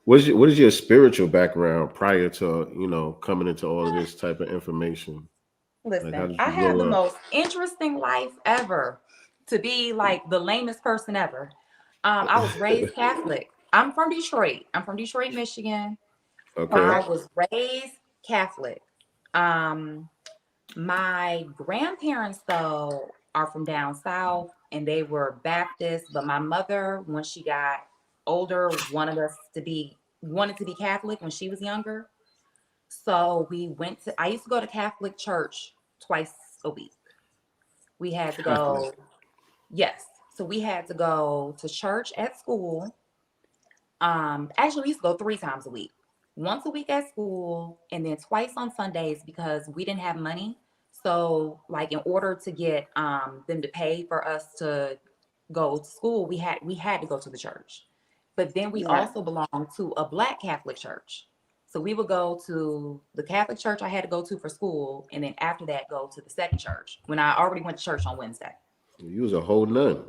what is your spiritual background prior to, coming into all of this type of information?
Listen, like, I had the most interesting life ever, to be like the lamest person ever. I was raised Catholic. I'm from Detroit. I'm from Detroit, Michigan.
Okay.
I was raised Catholic. My grandparents, though, are from down south, and they were Baptist. But my mother, when she got older, wanted to be Catholic when she was younger. So I used to go to Catholic church twice a week. We had to go. Yes. So we had to go to church at school. Actually, we used to go 3 times a week. Once a week at school, and then twice on Sundays, because we didn't have money. So like, in order to get them to pay for us to go to school, we had to go to the church. But then we also belonged to a Black Catholic church. So we would go to the Catholic church I had to go to for school, and then after that, go to the second church when I already went to church on Wednesday.
You was a whole nun.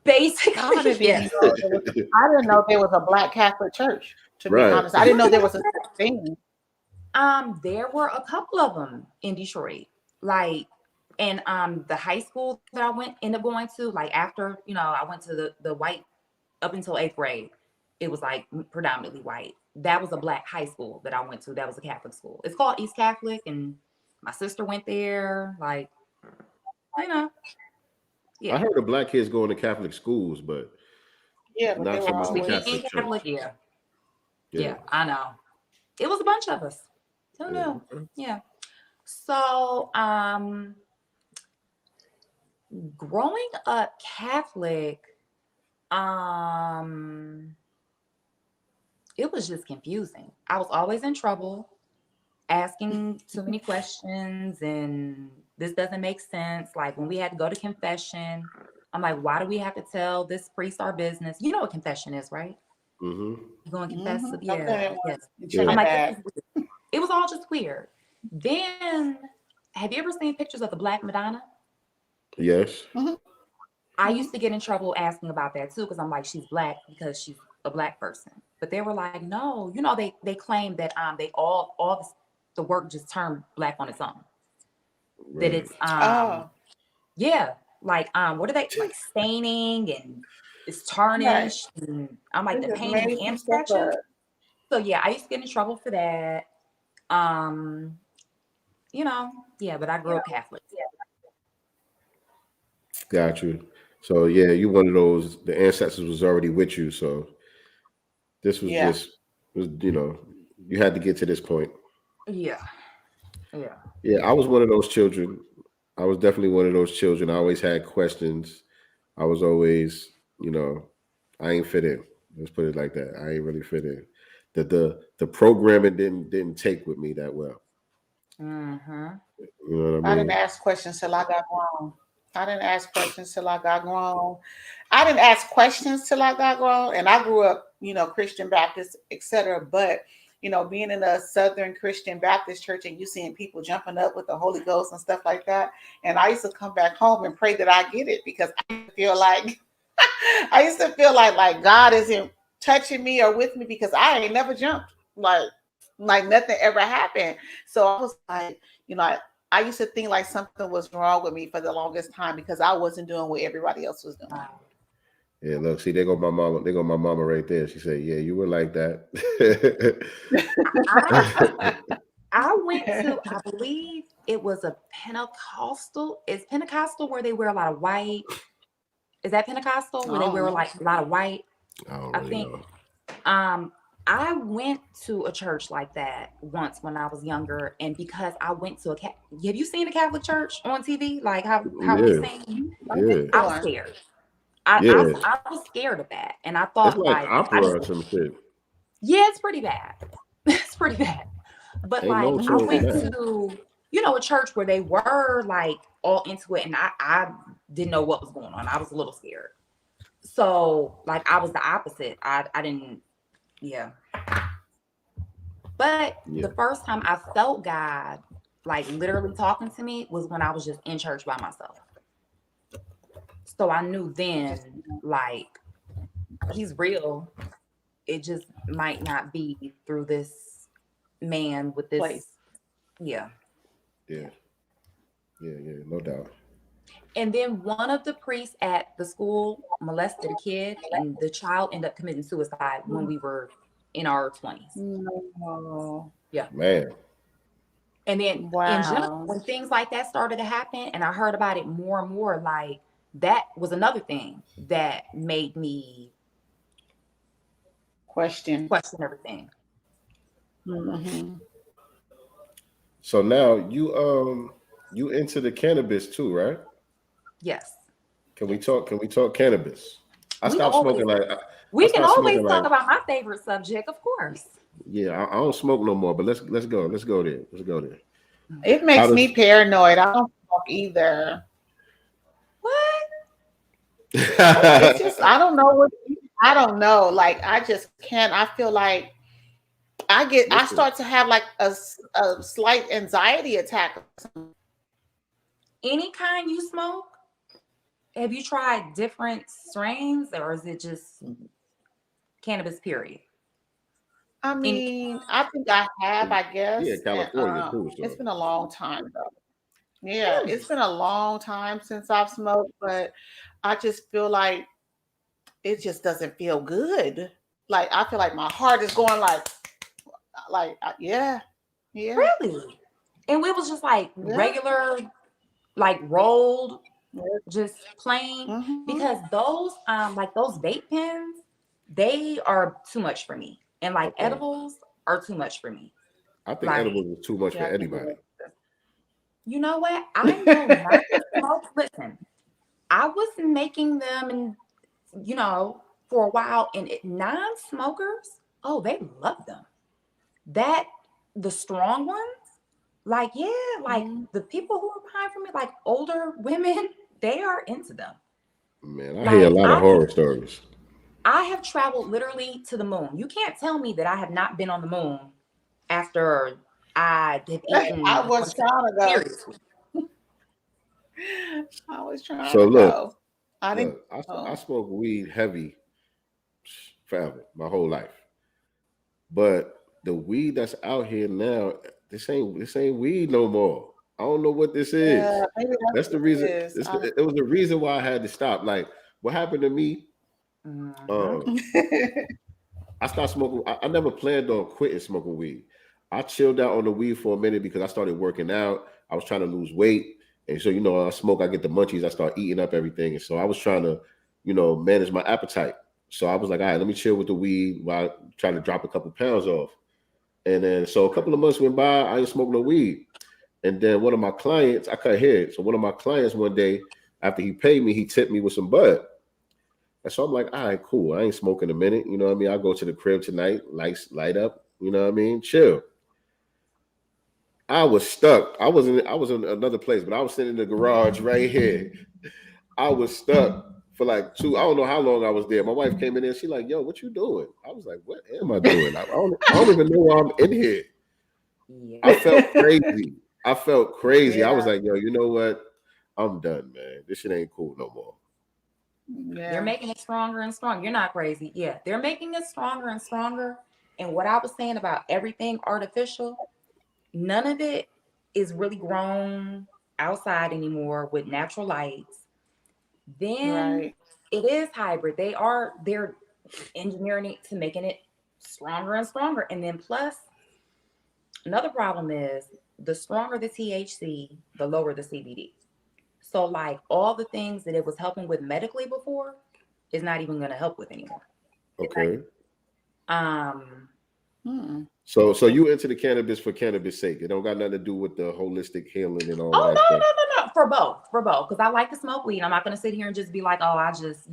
Basically, yes.
I didn't know there was a Black Catholic church, to be honest. I didn't know there was a thing.
There were a couple of them in Detroit. Like, and the high school that I ended up going to, like, after, I went to the white, up until 8th grade, it was like predominantly white. That was a Black high school that I went to. That was a Catholic school. It's called East Catholic, and my sister went there. Like, yeah.
I heard the Black kids going to Catholic schools, but not so much the Catholic church.
Yeah, I know. It was a bunch of us. Who knew? Yeah. So, growing up Catholic, it was just confusing. I was always in trouble, asking too many questions, and this doesn't make sense. Like, when we had to go to confession, I'm like, why do we have to tell this priest our business? You know what confession is, right?
Mm-hmm.
You going to confess?
Mm-hmm.
Yeah.
Yeah.
I'm like, this is weird. It was all just weird. Then, have you ever seen pictures of the Black Madonna?
Yes.
Mm-hmm.
I used to get in trouble asking about that too, because I'm like, she's Black because she's a Black person. But they were like, no, you know, they claim that they all the work just turned Black on its own.
Right.
That it's yeah, like what are they like staining and it's tarnished. Right. And I'm like the painting and scratching. So yeah, I used to get in trouble for that. You know, yeah, but I grew up Catholic.
Got you. So yeah, you one of those. The ancestors was already with you, so this was you know, you had to get to this point.
Yeah.
Yeah, I was one of those children. I was definitely one of those children. I always had questions. I was always, you know, I ain't fit in. Let's put it like that. I ain't really fit in. The programming didn't take with me that well.
Mm-hmm.
You know what I mean?
I didn't ask questions till I got grown. I didn't ask questions till I got grown. And I grew up, you know, Christian Baptist, etc. But you know, being in a Southern Christian Baptist church and you seeing people jumping up with the Holy Ghost and stuff like that, and I used to come back home and pray that I get it because I feel like God isn't touching me or with me because I ain't never jumped like nothing ever happened. So I was like, you know, I used to think like something was wrong with me for the longest time because I wasn't doing what everybody else was doing.
Yeah, look, see, they go my mama right there. She said, yeah, you were like that.
I went to, I believe it was a Pentecostal. Is Pentecostal where they wear a lot of white? Is that Pentecostal where they wear like a lot of white?
I think
know. I went to a church like that once when I was younger, and because I went to have you seen the Catholic Church on TV? Like how we sing?
Yeah.
I was scared. I was scared of that, and I thought
it's like opera or some shit.
Yeah, it's pretty bad. It's pretty bad. But
Ain't
like
no
I went to, you know, a church where they were like all into it, and I didn't know what was going on. I was a little scared. So like I was the opposite. I didn't. Yeah. But the first time I felt God like literally talking to me was when I was just in church by myself. So I knew then, like, he's real. It just might not be through this man with this place. Yeah,
no doubt.
And then one of the priests at the school molested a kid, and the child ended up committing suicide when we were in our 20s.
No.
Yeah.
Man.
And then in general, when things like that started to happen, and I heard about it more and more, like that was another thing that made me question everything.
Mm-hmm.
So now you into the cannabis too, right?
Yes.
Can we talk cannabis? I stopped smoking
we can always talk about my favorite subject, of course.
Yeah, I don't smoke no more, but let's go there.
It makes me paranoid. I don't smoke either.
What?
It's just I don't know. Like I just can't. I feel like I start to have like a slight anxiety attack.
Any kind you smoke? Have you tried different strains, or is it just cannabis period?
I mean, I think I have, I guess.
Yeah, California too.
It's been a long time though. Yeah, it's been a long time since I've smoked, but I just feel like it just doesn't feel good. Like I feel like my heart is going yeah.
Really? And it was just like regular, like rolled, just plain. Because those like those vape pens, they are too much for me. And like edibles are too much for me.
I think edibles is too much for anybody.
You know what? I know not to smoke. Listen, I was making them, and you know, for a while, and non-smokers, they love them. The strong ones, like the people who are buying from me, like older women, they are into them.
Man, I hear a lot of horror stories.
I have traveled literally to the moon. You can't tell me that I have not been on the moon after I have eaten.
I was trying to go.
Seriously.
I was trying
So
to go. I didn't.
I smoke weed heavy forever, my whole life. But the weed that's out here now, this ain't weed no more. I don't know what this is.
Yeah, maybe
that's the reason. It was the reason why I had to stop. Like, what happened to me? I started smoking. I never planned on quitting smoking weed. I chilled out on the weed for a minute because I started working out. I was trying to lose weight. And so, I smoke, I get the munchies, I start eating up everything. And so I was trying to, manage my appetite. So I was like, all right, let me chill with the weed while trying to drop a couple pounds off. And then, so a couple of months went by, I ain't smoking no weed. And then one of my clients, I cut hair. So one of my clients one day, after he paid me, he tipped me with some bud. And so I'm like, all right, cool. I ain't smoking a minute. You know what I mean? I'll go to the crib tonight, light up, you know what I mean? Chill. I was stuck. I was in another place, but I was sitting in the garage right here. I was stuck for like I don't know how long I was there. My wife came in there. She like, yo, what you doing? I was like, what am I doing? I don't even know why I'm in here. Yeah. I felt crazy. Yeah. I was like, yo, you know what? I'm done, man. This shit ain't cool no more.
Yeah. They're making it stronger and stronger. You're not crazy. Yeah, they're making it stronger and stronger. And what I was saying about everything artificial, none of it is really grown outside anymore with natural lights. Then it is hybrid. They're engineering it to making it stronger and stronger. And then plus, another problem is the stronger the THC, the lower the CBD. So like all the things that it was helping with medically before is not even going to help with anymore.
Okay. So you into the cannabis for cannabis sake? It don't got nothing to do with the holistic healing and all that.
No. For both. Because I like to smoke weed. I'm not going to sit here and just be like, oh, I just,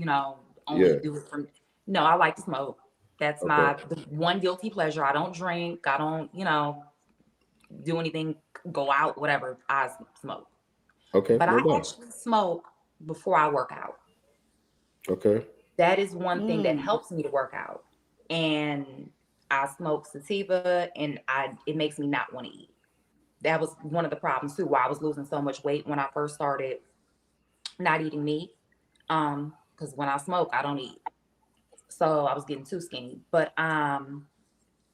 only do it for. No, I like to smoke. That's the one guilty pleasure. I don't drink. I don't, do anything, go out, whatever. I smoke.
Okay.
But I actually smoke before I work out.
Okay.
That is one thing that helps me to work out. And I smoke sativa and it makes me not want to eat. That was one of the problems too, why I was losing so much weight when I first started not eating meat. Because when I smoke, I don't eat. So I was getting too skinny. But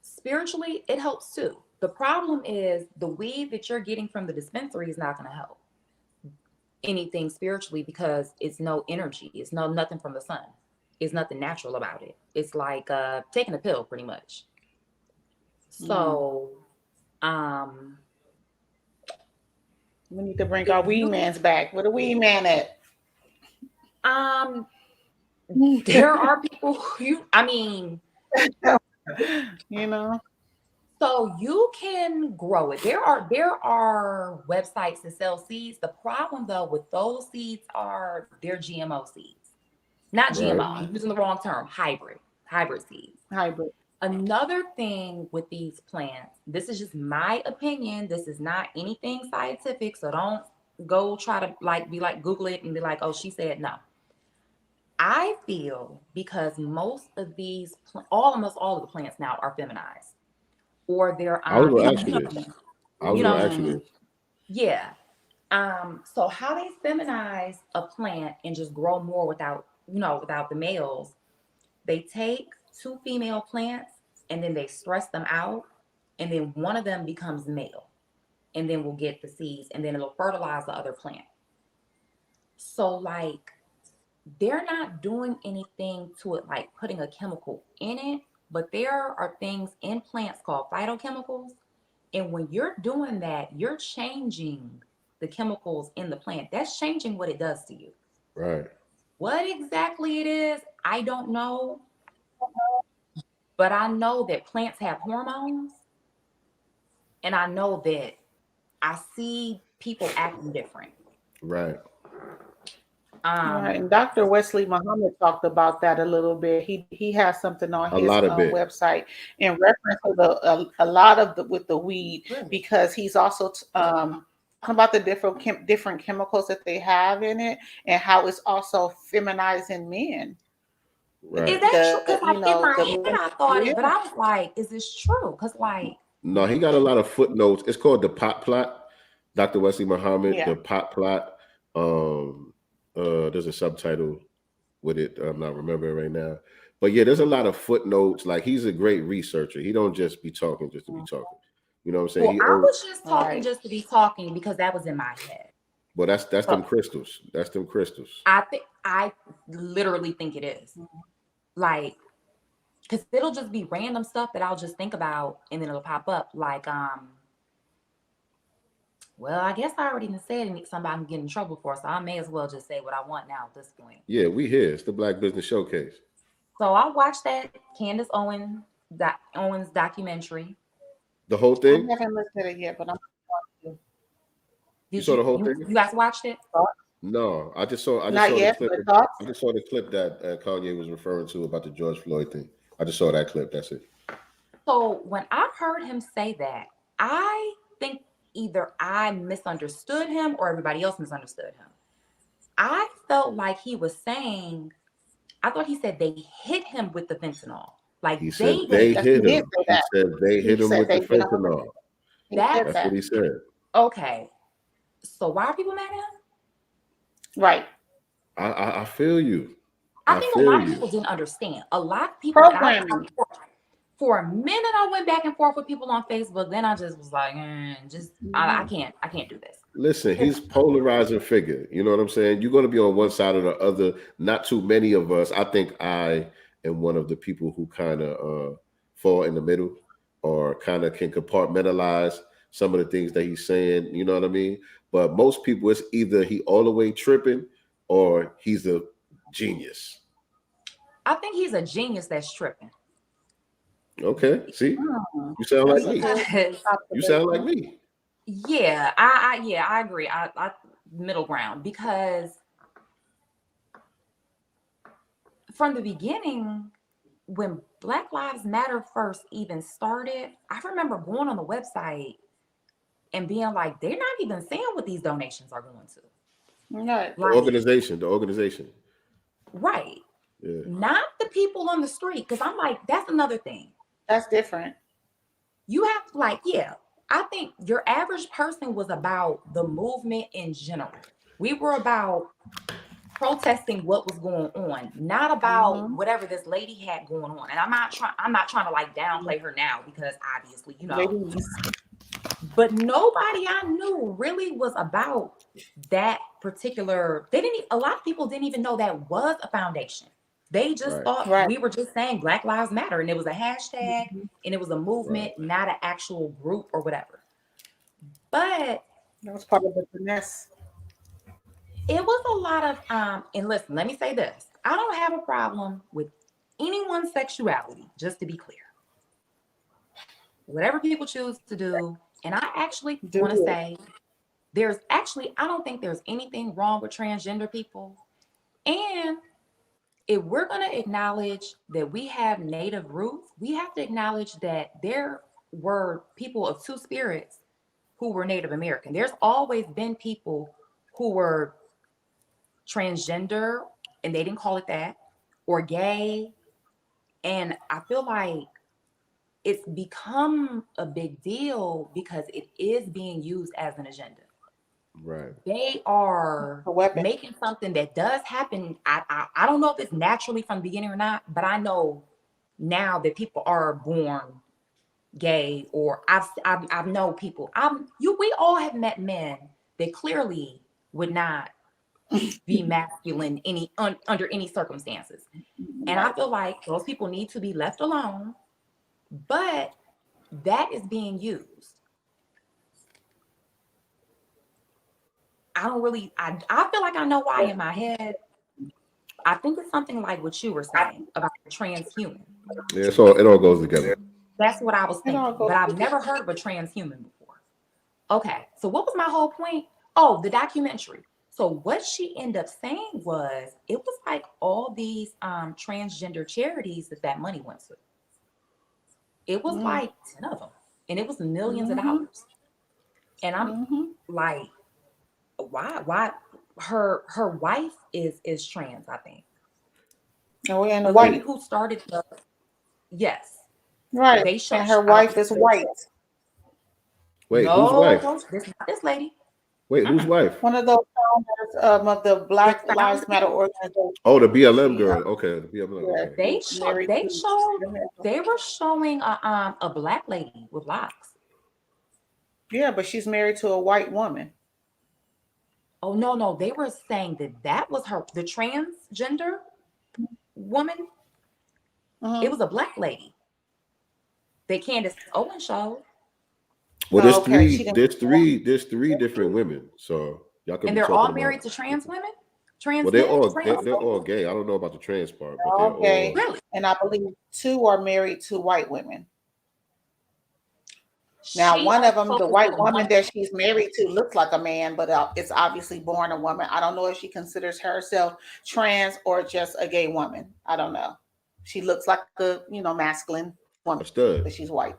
spiritually, it helps too. The problem is the weed that you're getting from the dispensary is not going to help anything spiritually because it's no energy. It's nothing from the sun. It's nothing natural about it. It's like taking a pill pretty much. So
we need to bring our weed mans back. Where the weed man at?
There are people so you can grow it. There are websites that sell seeds. The problem though with those seeds are they're GMO seeds. Not GMO, I'm using the wrong term, hybrid seeds.
Hybrid.
Another thing with these plants, this is just my opinion. This is not anything scientific. So don't go try to Google it and be like, oh, she said no. I feel because most of these, almost all of the plants now are feminized. Or they're
I was going to ask you this.
Yeah. So how they feminize a plant and just grow more without the males, they take 2 female plants and then they stress them out and then one of them becomes male and then we'll get the seeds and then it'll fertilize the other plant. So like they're not doing anything to it like putting a chemical in it, but there are things in plants called phytochemicals. And when you're doing that, you're changing the chemicals in the plant. That's changing what it does to you.
Right.
What exactly it is, I don't know. But I know that plants have hormones. And I know that I see people acting different.
Right.
Right. And Dr. Wesley Muhammad talked about that a little bit. He has something on his website in reference to a lot of with the weed, because he's also talking about the different chemicals that they have in it and how it's also feminizing men.
Right.
Is that true? Because
You
like
know,
in my head I thought it, but I was like, is this true? Because like
No, he got a lot of footnotes. It's called the pot plot. Dr. Wesley Muhammad, the pot plot. There's a subtitle with it. I'm not remembering right now. But yeah, there's a lot of footnotes. Like he's a great researcher. He don't just be talking just to be talking. You know what I'm saying?
well, I was just talking just to be talking because that was in my head.
Well, that's them crystals. That's them crystals.
I literally think it is. Like, because it'll just be random stuff that I'll just think about and then it'll pop up. Like, well, I guess I already said something I can get in trouble for, so I may as well just say what I want now at this point.
Yeah, we here. It's the Black Business Showcase.
So I watched that Candace Owens documentary.
The whole thing?
I haven't looked at it yet, but I'm going to.
You saw the whole thing?
You guys watched it?
No, I just saw
Not yet,
the clip.
but
I just saw the clip that Kanye was referring to about the George Floyd thing. I just saw that clip. That's it.
So when I heard him say that, I think either I misunderstood him or everybody else misunderstood him. I felt like he was saying, I thought he said they hit him with the fentanyl. Like
he said they hit him. He said they hit him with the fentanyl. That's what he said.
Okay. So why are people mad at him?
Right.
I feel you.
I think a lot of people didn't understand. A lot of people for a minute I went back and forth with people on Facebook. Then I just was like, I can't do this.
Listen, he's polarizing figure. You know what I'm saying? You're going to be on one side or the other. Not too many of us. I think I am one of the people who kind of fall in the middle or kind of can compartmentalize some of the things that he's saying. You know what I mean? But most people, it's either he all the way tripping or he's a genius.
I think he's a genius that's tripping.
Okay, see, you sound like me. You sound like me.
Yeah, I agree. I middle ground, because from the beginning, when Black Lives Matter first even started, I remember going on the website and being like, they're not even saying what these donations are going to.
Right.
The organization.
Right.
Yeah.
Not the people on the street. Because I'm like, that's another thing.
That's different.
You have I think your average person was about the movement in general. We were about protesting what was going on, not about whatever this lady had going on. And I'm not trying to like downplay her now, because obviously, you know, but nobody I knew really was about that particular. A lot of people didn't even know that was a foundation. They just thought we were just saying Black Lives Matter, and it was a hashtag and it was a movement, not an actual group or whatever. But
that was part of the finesse.
It was a lot of and listen, let me say this. I don't have a problem with anyone's sexuality, just to be clear. Whatever people choose to do. And I actually want to say I don't think there's anything wrong with transgender people. And if we're going to acknowledge that we have native roots, we have to acknowledge that there were people of two spirits who were Native American. There's always been people who were transgender, and they didn't call it that, or gay. And I feel like it's become a big deal because it is being used as an agenda.
Right.
They are making something that does happen. I don't know if it's naturally from the beginning or not, but I know now that people are born gay, or I've known people. We all have met men that clearly would not be masculine under any circumstances. And I feel like those people need to be left alone, but that is being used. I feel like I know why in my head. I think it's something like what you were saying about transhuman.
Yeah, it all goes together.
That's what I was thinking, but I've never heard of a transhuman before. Okay, so what was my whole point? Oh, the documentary. So what she ended up saying was, it was like all these transgender charities that money went to. It was like 10 of them, and it was millions of dollars. And I'm like, why? Her wife is trans, I think.
Oh, and
The
white.
lady who started the yes,
Right.
they showed
And her wife is white.
Wait, whose
no,
wife?
this not this lady.
Wait, whose wife?
One of those founders of the
The
Black Lives Matter
founder,
organization.
Oh, the BLM
She,
girl. Okay, the BLM.
yeah,
Okay.
they
she's
showed
married
they
to.
showed they were showing a black lady with locks.
Yeah, but she's married to a white woman.
Oh no, they were saying that was her, the transgender woman. It was a black lady. They Candace Owens showed.
Well,
Oh, okay. She didn't.
there's three different women. So y'all could
And
be
they're
talking
all
about.
married to trans women?
Well,
Trans men? Trans
they're all gay. I don't know about the trans part, but they're all
Okay.
Really?
And I believe 2 are married to white women. Now,
She
one of them, the
focused
white
on
woman
one.
that she's married to, looks like a man, but it's obviously born a woman. I don't know if she considers herself trans or just a gay woman. I don't know. She looks like a masculine woman,
a stud.
but she's white.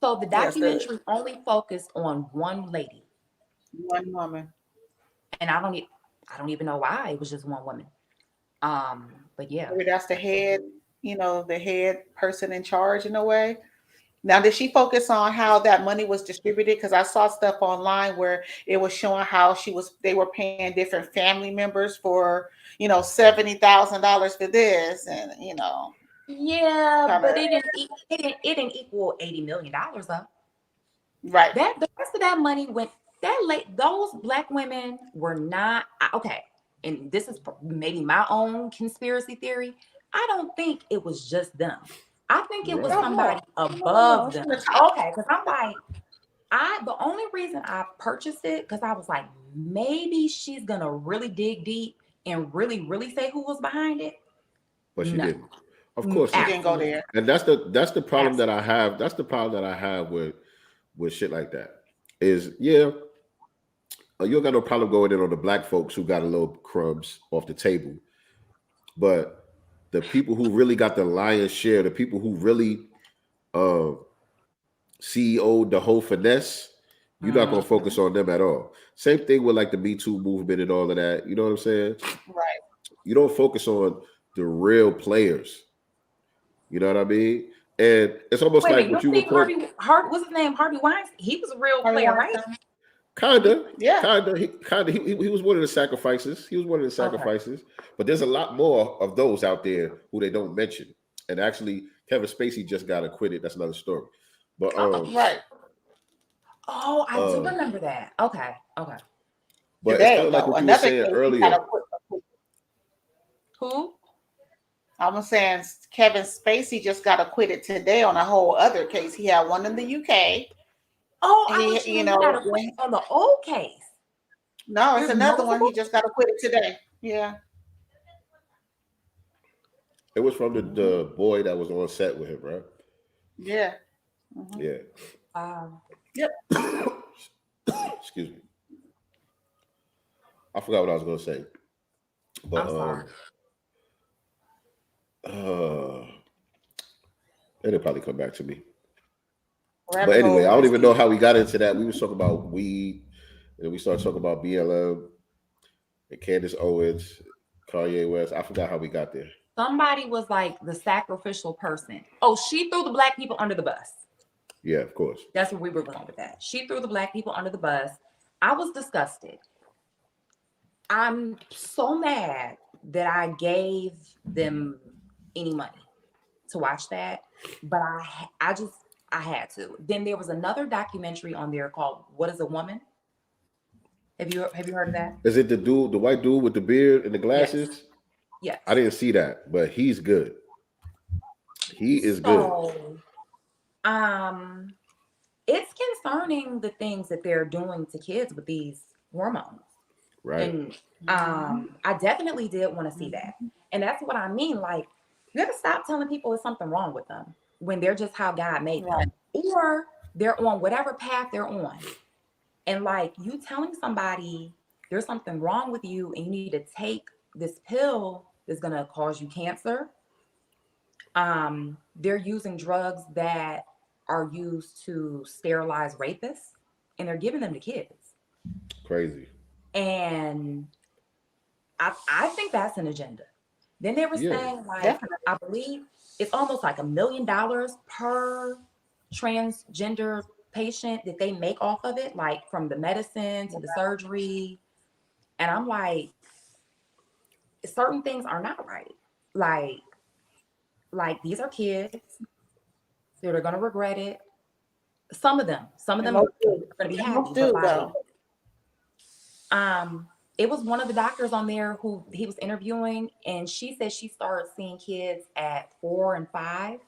So the
Yes,
documentary only focused on one lady.
one woman.
And I don't even know why it was just one woman. But yeah.
Maybe that's the head, the head person in charge in a way. Now, did she focus on how that money was distributed? Because I saw stuff online where it was showing how they were paying different family members for, $70,000 for this, and
Yeah, but
kinda,
it didn't equal $80 million though.
right.
That the rest of that money went those black women were not okay. And this is maybe my own conspiracy theory. I don't think it was just them. I think it was somebody above them. Okay, because I'm like, the only reason I purchased it because I was like, maybe she's gonna really dig deep and really, really say who was behind it.
But she
No.
didn't. Of course
She didn't go there.
And that's the problem that I have. That's the problem that I have with shit like that. Is you don't got no problem going in on the black folks who got a little crumbs off the table. But the people who really got the lion's share, the people who really CEO'd the whole finesse, you're not gonna focus on them at all. Same thing with like the Me Too movement and all of that. You know what I'm saying?
Right.
You don't focus on the real players. You know what I mean? And it's almost like what you would call
what's his name? Harvey Weinstein. He was a real player, right?
Kinda.
Yeah.
He was one of the sacrifices. He was one of the sacrifices. Okay. But there's a lot more of those out there who they don't mention. And actually, Kevin Spacey just got acquitted. That's another story. But
right.
Oh, I do remember that. Okay.
But it's kind of like what you were saying earlier.
Who?
I'm saying Kevin Spacey just got acquitted today on a whole other case. He had one in the UK.
Oh, I got acquitted on the old case.
No, it's another one. He just got acquitted today. Yeah.
It was from the boy that was on set with him, right?
Yeah.
Mm-hmm.
Yeah.
Yep.
Excuse me. I forgot what I was going to say. But it'll probably come back to me. But anyway, I don't even know how we got into that. We were talking about weed, and we started talking about BLM and Candace Owens, Kanye West. I forgot how we got there.
Somebody was like the sacrificial person. Oh, she threw the black people under the bus.
Yeah, of course.
That's where we were going with that. She threw the black people under the bus. I was disgusted. I'm so mad that I gave them any money to watch that, but I had to. Then there was another documentary on there called "What Is a Woman?" Have you heard of that?
Is it the white dude with the beard and the glasses?
Yes.
I didn't see that, but he's good. He is good.
It's concerning the things that they're doing to kids with these hormones.
Right.
And I definitely did want to see that. And that's what I mean. Like, you have to stop telling people there's something wrong with them when they're just how God made them. Or they're on whatever path they're on. And like you telling somebody there's something wrong with you and you need to take this pill that's going to cause you cancer. They're using drugs that are used to sterilize rapists, and they're giving them to kids.
Crazy.
And I think that's an agenda, Then they were
Yeah.
saying like,
Definitely.
I believe it's almost like $1 million per transgender patient that they make off of it, like from the medicine to the surgery. And I'm like, certain things are not right. Like these are kids that are gonna regret it. Some of them are gonna be happy, but like, it was one of the doctors on there who he was interviewing, and she said she started seeing kids at 4 and 5,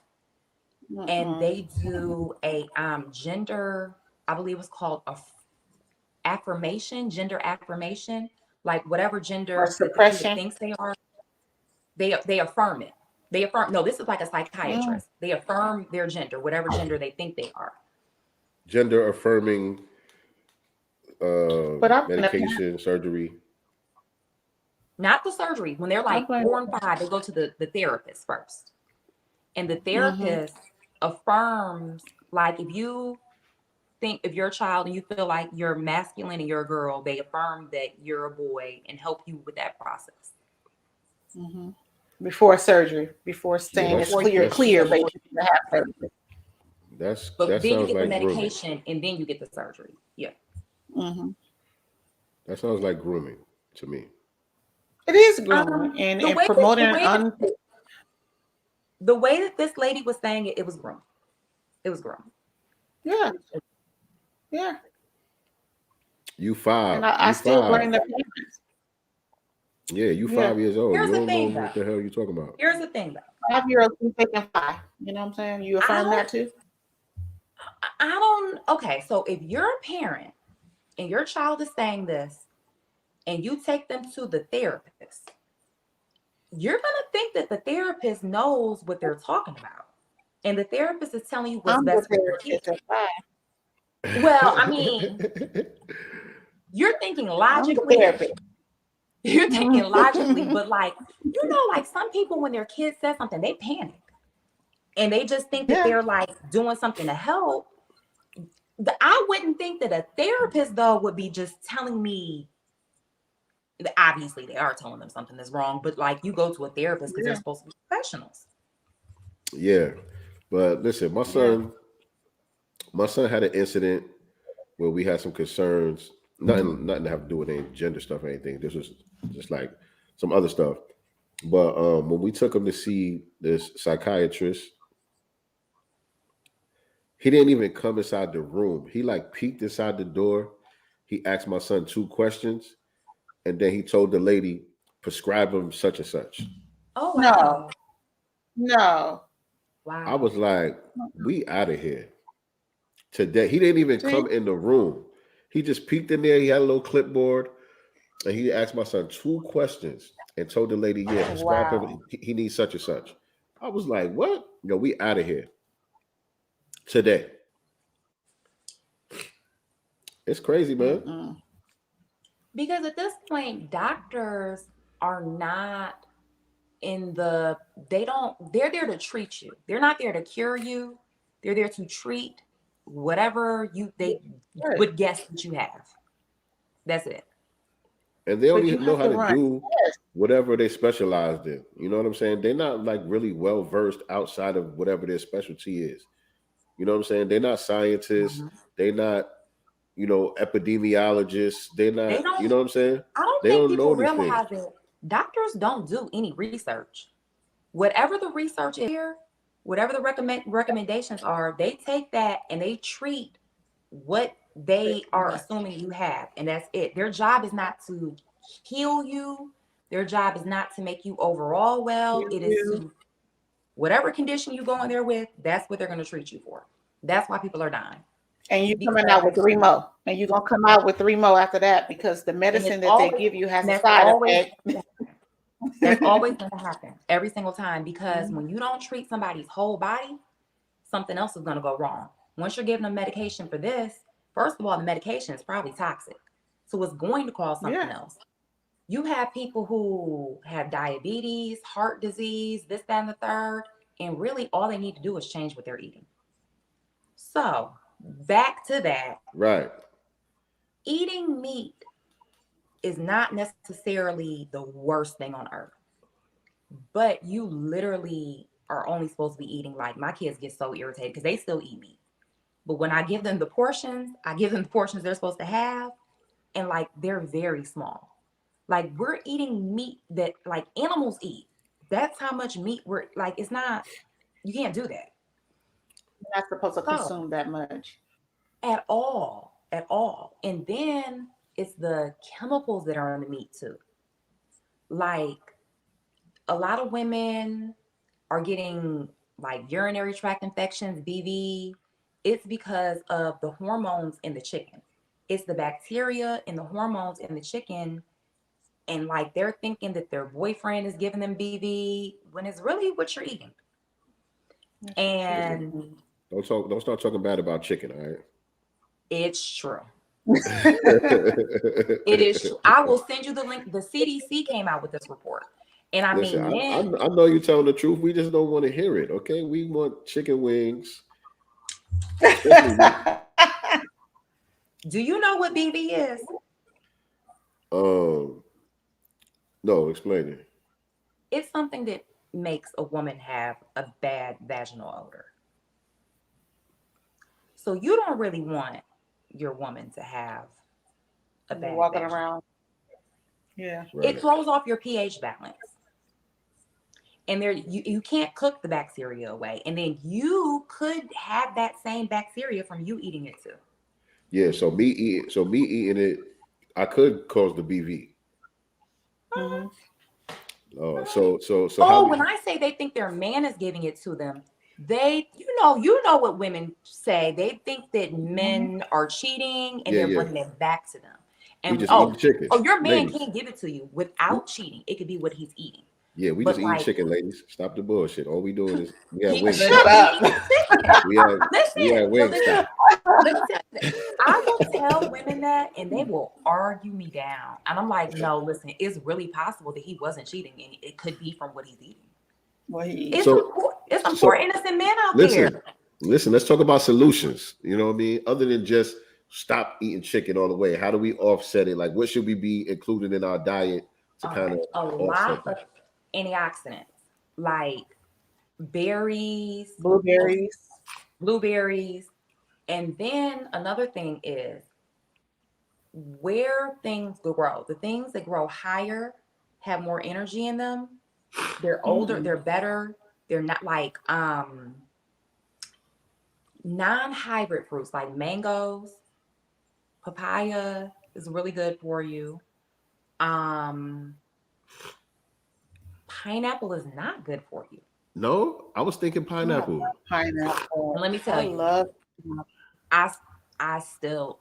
and they do a gender, I believe it's called gender affirmation, like whatever gender
Or
that the kid
suppression.
thinks they are, they affirm it. They affirm. No, this is like a psychiatrist. They affirm their gender, whatever gender they think they are.
Gender affirming medication, surgery.
Not the surgery. When they're like 4 and 5, they go to the therapist first. And the therapist affirms, like if you think if you're a child and you feel like you're masculine and you're a girl, they affirm that you're a boy and help you with that process.
Before surgery, before saying it's clear, basically to have surgery.
But
that
then you
sounds
get
like
the medication
grooming.
and then you get the surgery. Yeah.
That sounds like grooming to me.
It is grooming and promoting
the way that this lady was saying it, it was grooming. It was grooming.
Yeah. Yeah.
You 5.
And I still blame the parents.
Yeah, you 5 years old.
Here's
you
the
don't
thing,
know what the hell you're talking about.
Here's the thing, though.
5-year-olds can take them 5. You know what I'm saying? You affirm that too?
Okay, so if you're a parent and your child is saying this and you take them to the therapist, you're going to think that the therapist knows what they're talking about. And the therapist is telling you what's best for your kid. Well, I mean, you're thinking logically. You're thinking logically, but like, you know, like some people, when their kid says something, they panic. And they just think that they're like doing something to help. I wouldn't think that a therapist, though, would be just telling me. Obviously, they are telling them something that's wrong, but like you go to a therapist because they're supposed to be professionals.
Yeah, but listen, my son had an incident where we had some concerns. Nothing to have to do with any gender stuff or anything. This was just like some other stuff. But when we took him to see this psychiatrist, he didn't even come inside the room. He like peeked inside the door. He asked my son 2 questions, and then he told the lady, prescribe him such and such.
Oh, wow.
No.
Wow.
I was like, we out of here. Today, he didn't even come in the room. He just peeked in there. He had a little clipboard, and he asked my son 2 questions and told the lady, prescribe him. He needs such and such. I was like, what? No, we out of here. Today. It's crazy, man.
Because at this point, doctors are not they're there to treat you. They're not there to cure you. They're there to treat whatever they would guess that you have. That's it.
And they don't even know how to do whatever they specialized in. You know what I'm saying? They're not like really well versed outside of whatever their specialty is. You know what I'm saying? They're not scientists. They're not, epidemiologists. They're not, you know what I'm saying?
I don't think people realize that doctors don't do any research. Whatever the research is here, whatever the recommendations are, they take that and they treat what they are assuming you have. And that's it. Their job is not to heal you. Their job is not to make you overall well. It is to whatever condition you go in there with, that's what they're going to treat you for. That's why people are dying.
And you're coming out with 3 more. And you're going to come out with 3 more after that because the medicine that they give you has a side effect.
That's always going to happen every single time because when you don't treat somebody's whole body, something else is going to go wrong. Once you're giving them medication for this, first of all, the medication is probably toxic. So it's going to cause something else. You have people who have diabetes, heart disease, this, that, and the third, and really all they need to do is change what they're eating. So back to that.
Right.
Eating meat is not necessarily the worst thing on earth. but you literally are only supposed to be eating, like my kids get so irritated because they still eat meat. But when I give them the portions, they're supposed to have, and like they're very small. Like we're eating meat that like animals eat. That's how much meat we're like, it's not, you can't do that.
You're not supposed to consume that much.
At all. And then it's the chemicals that are in the meat too. Like a lot of women are getting like urinary tract infections, BV. It's because of the hormones in the chicken. It's the bacteria and the hormones in the chicken. And like they're thinking that their boyfriend is giving them BV when it's really what you're eating. And
don't start talking bad about chicken, all right?
It's true. It is true. I will send you the link. The CDC came out with this report. And I
Listen,
mean,
I know you're telling the truth. We just don't want to hear it, okay? We want chicken wings.
Do you know what BV is?
No, explain it.
It's something that makes a woman have a bad vaginal odor. So you don't really want your woman to have a bad
walking
vaginal.
Around. Yeah.
It throws off your pH balance. And there you can't cook the bacteria away. And then you could have that same bacteria from you eating it too.
Yeah, so me eating it, I could cause the BV.
Mm-hmm.
So
when I say they think their man is giving it to them, they, you know what women say. They think that men are cheating and they're bringing it back to them. And your man can't give it to you without cheating. It could be what he's eating.
Yeah, we just eat chicken, ladies. Stop the bullshit. All we doing is we have wings. We have wings.
I will tell women that, and they will argue me down. And I'm like, no, listen, it's really possible that he wasn't cheating, and it could be from what he's eating. It's some poor innocent men out there.
Listen, let's talk about solutions. You know what I mean? Other than just stop eating chicken all the way. How do we offset it? Like, what should we be including in our diet to kind of
a lot of antioxidants, like berries, blueberries. And then another thing is where things grow. The things that grow higher have more energy in them. They're older, they're better. They're not like non-hybrid fruits like mangoes, papaya is really good for you. Pineapple is not good for you.
No, I was thinking pineapple.
Pineapple. And let me tell you, I still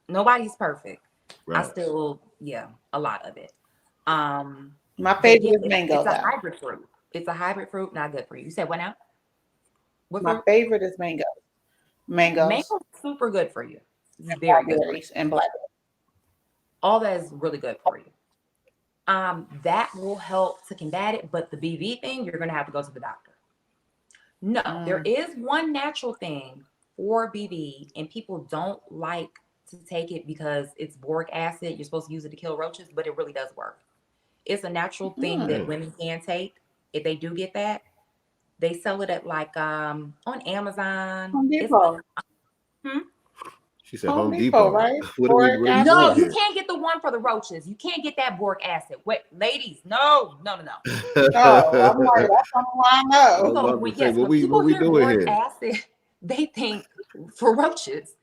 nobody's perfect.
Right.
I still, a lot of it.
My favorite is mango.
It's a hybrid fruit. It's a hybrid fruit, not good for you. You said what now?
My favorite is mango. Mangoes.
Mango's super good for you. It's very good.
And blackberries.
All that is really good for you. That will help to combat it, but the BV thing, you're gonna have to go to the doctor. No, there is one natural thing for BV, and people don't like to take it because it's boric acid. You're supposed to use it to kill roaches, but it really does work. It's a natural thing that women can take if they do get that. They sell it at like on Amazon.
Home Depot.
She said Home Depot,
right?
No, you can't get the one for the roaches. You can't get that boric acid. Wait, ladies, no.
No, I'm like, that's I know.
What we doing here?
Acid, they think for roaches.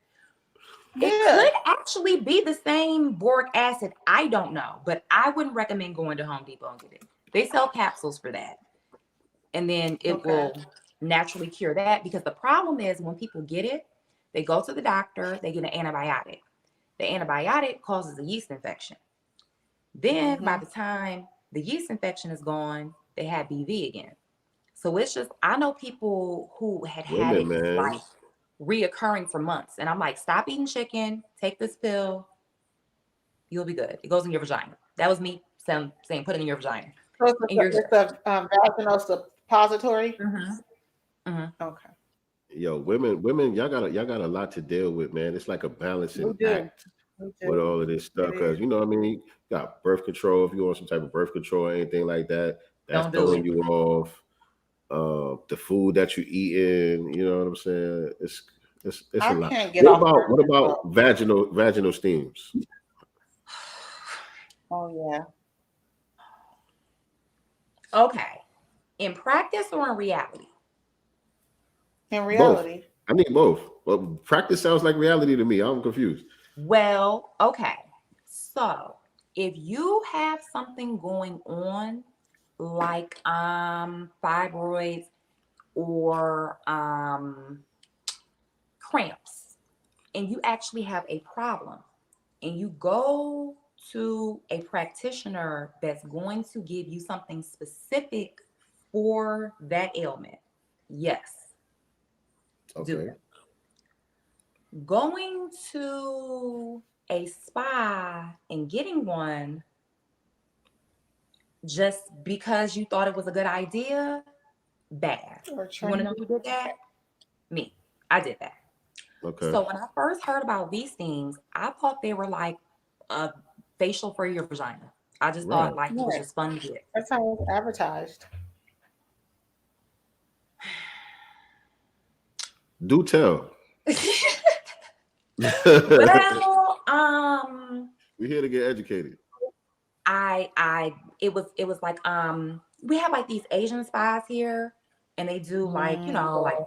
It could actually be the same boric acid. I don't know, but I wouldn't recommend going to Home Depot and get it. They sell capsules for that. And then it will naturally cure that, because the problem is when people get it, they go to the doctor, they get an antibiotic. The antibiotic causes a yeast infection. Then by the time the yeast infection is gone, they have BV again. So it's just, I know people who had it like reoccurring for months. And I'm like, stop eating chicken, take this pill, you'll be good. It goes in your vagina. That was me saying put it in your vagina.
So it's a vaginal suppository? Okay.
Yo, women, y'all got a lot to deal with, man. It's like a balancing act. with all of this stuff because you know what I mean. You got birth control if you want some type of birth control or anything like that. That's throwing you off. The food that you eating, you know what I'm saying? It's a lot. What about vaginal steams?
Oh yeah.
Okay. In practice or in reality?
In reality.
Both. I need both. Well, practice sounds like reality to me. I'm confused.
Well, okay. So if you have something going on like fibroids or cramps, and you actually have a problem, and you go to a practitioner that's going to give you something specific for that ailment, yes.
Okay.
Do it. Going to a spa and getting one just because you thought it was a good idea, bad. You want to know who did that? Me. I did that.
Okay.
So when I first heard about these things, I thought they were like a facial for your vagina. I just thought like it was just fun to get.
That's how it was advertised.
Do tell.
Well,
we're here to get educated.
It was like we have like these Asian spas here, and they do like like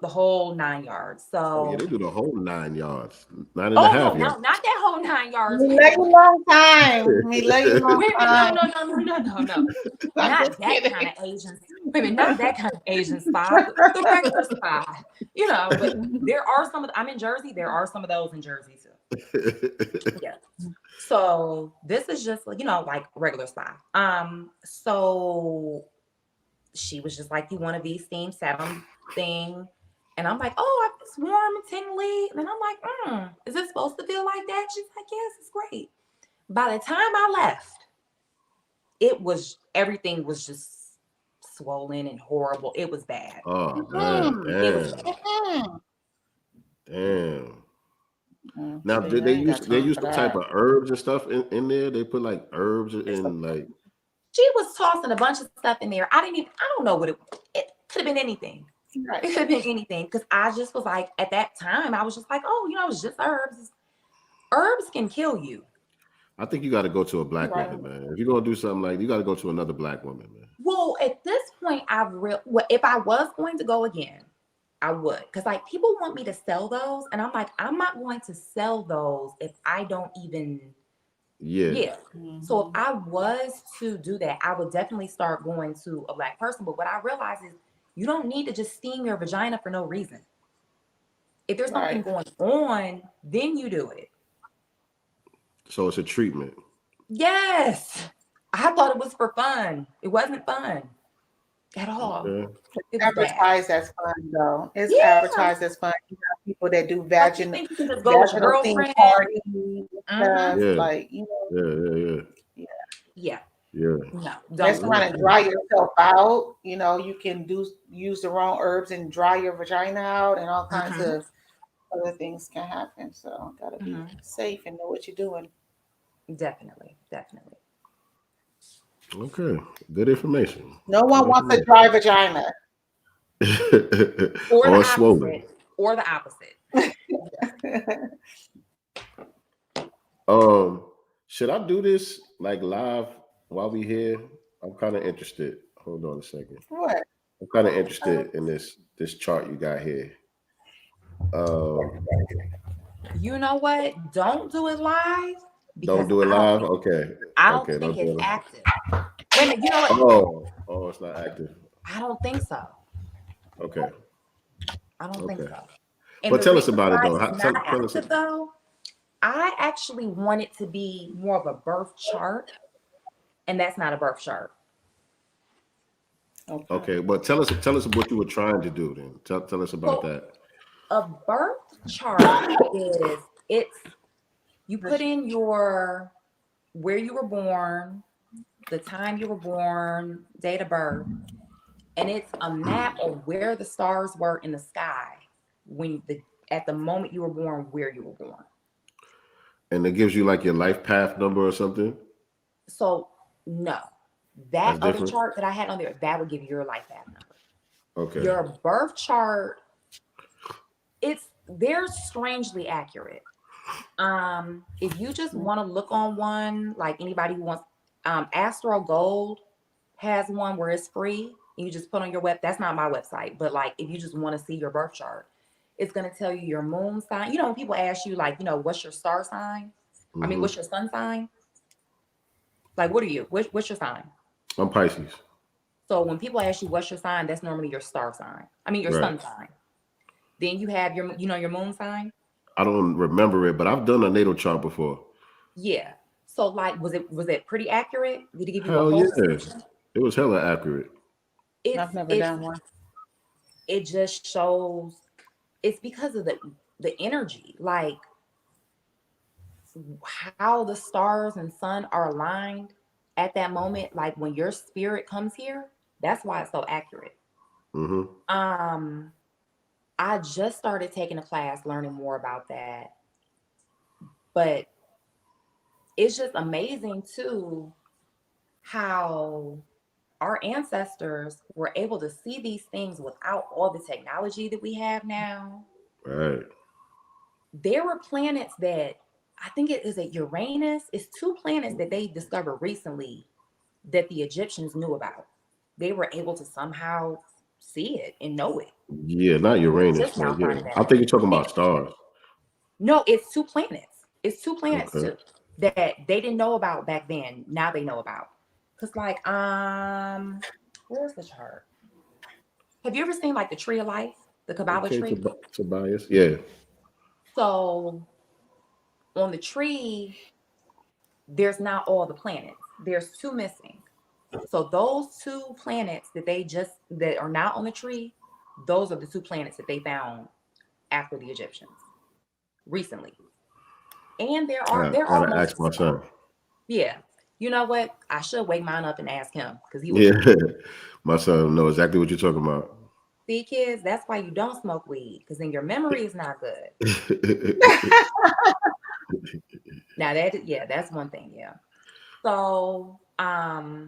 the whole 9 yards. So
yeah, they do the whole 9 yards, 9.5 yards.
No, not that whole 9 yards.
We lay you long time. We lay you long time.
No. Not that kind of Asian. Women, not that kind of Asian spa. The regular spa. But there are some of. I'm in Jersey. There are some of those in Jersey too. Yeah. So this is just like regular spa. So she was just like, "You want a V-steam satin thing?" And I'm like, "Oh, it's warm and tingly." And then I'm like, "Is it supposed to feel like that?" She's like, "Yes, it's great." By the time I left, everything was just swollen and horrible. It was bad.
Oh man,
It was bad.
Damn. Now, did they use the type of herbs and stuff in there? They put like herbs in like.
She was tossing a bunch of stuff in there. I don't know what it could have been anything. Right. It could have been anything because I just was like, at that time, I was just like, oh, it's just herbs. Herbs can kill you.
I think you got to go to a black woman, man. If you're gonna do something like, you got to go to another black woman, man.
Well, at this point, if I was going to go again, I would, because like people want me to sell those, and I'm like, I'm not going to sell those if I don't even. Yeah. Mm-hmm. So if I was to do that, I would definitely start going to a black person. But what I realize is you don't need to just steam your vagina for no reason. If there's something going on, then you do it.
So it's a treatment.
Yes. I thought it was for fun. It wasn't fun at all.
Okay. It's advertised as fun, though. It's advertised as fun. You have people that do vaginal theme parties. Like,
Yeah.
No, mess around and dry yourself out. You can use the wrong herbs and dry your vagina out, and all kinds of other things can happen. So gotta be safe and know what you're doing.
Definitely.
Okay, good information.
No one wants a dry vagina.
or swollen. Or the opposite.
Should I do this like live while we here? I'm kind of interested. Hold on a second.
What?
I'm kind of interested in this chart you got here.
You know what? Don't do it live.
Don't do it live? Okay.
I don't think it's active. Wait a minute, you know what?
Oh, it's not active.
I don't think so.
Okay.
I don't think so.
But tell us about it, though.
Tell us though. I actually want it to be more of a birth chart, and that's not a birth chart.
Okay, but tell us what you were trying to do then. Tell us about that.
A birth chart is you put in where you were born, the time you were born, date of birth, and it's a map of where the stars were in the sky at the moment you were born, where you were born.
And it gives you like your life path number or something?
So no. That other chart that I had on there, that would give you your life path number.
Okay.
Your birth chart, they're strangely accurate. If you just want to look on one, like anybody who wants, Astro Gold has one where it's free. You just put on your that's not my website, but like if you just want to see your birth chart, it's going to tell you your moon sign. You know, when people ask you like, what's your star sign? I mean, what's your sun sign? Like, what are you? What's your sign?
I'm Pisces.
So when people ask you what's your sign, that's normally your star sign. I mean, your sun sign. Then you have your moon sign.
I don't remember it, but I've done a natal chart before.
Yeah. So like, was it pretty accurate? Did it give you
Hell
a whole
description? It was hella accurate.
I've never done one.
It just shows it's because of the energy, like how the stars and sun are aligned at that moment. Like when your spirit comes here, that's why it's so accurate. I just started taking a class, learning more about that. But it's just amazing too how our ancestors were able to see these things without all the technology that we have now.
Right.
There were planets that I think it is Uranus. It's 2 planets that they discovered recently that the Egyptians knew about. They were able to somehow see it and know it.
Yeah, not Uranus. But yeah. I think you're talking about stars.
No, it's 2 planets. It's 2 planets too that they didn't know about back then. Now they know about. Cause like, where's the chart? Have you ever seen like the Tree of Life, the Kabbalah tree?
Tobias, yeah.
So on the tree, there's not all the planets. There's 2 missing. So those 2 planets that are not on the tree, those are the 2 planets that they found after the Egyptians recently. And they're almost
ask my son.
Yeah. You know what? I should wake mine up and ask him because he was.
Yeah, my son knows exactly what you're talking about.
See, kids, that's why you don't smoke weed, because then your memory is not good. Now that's one thing. Yeah. So, I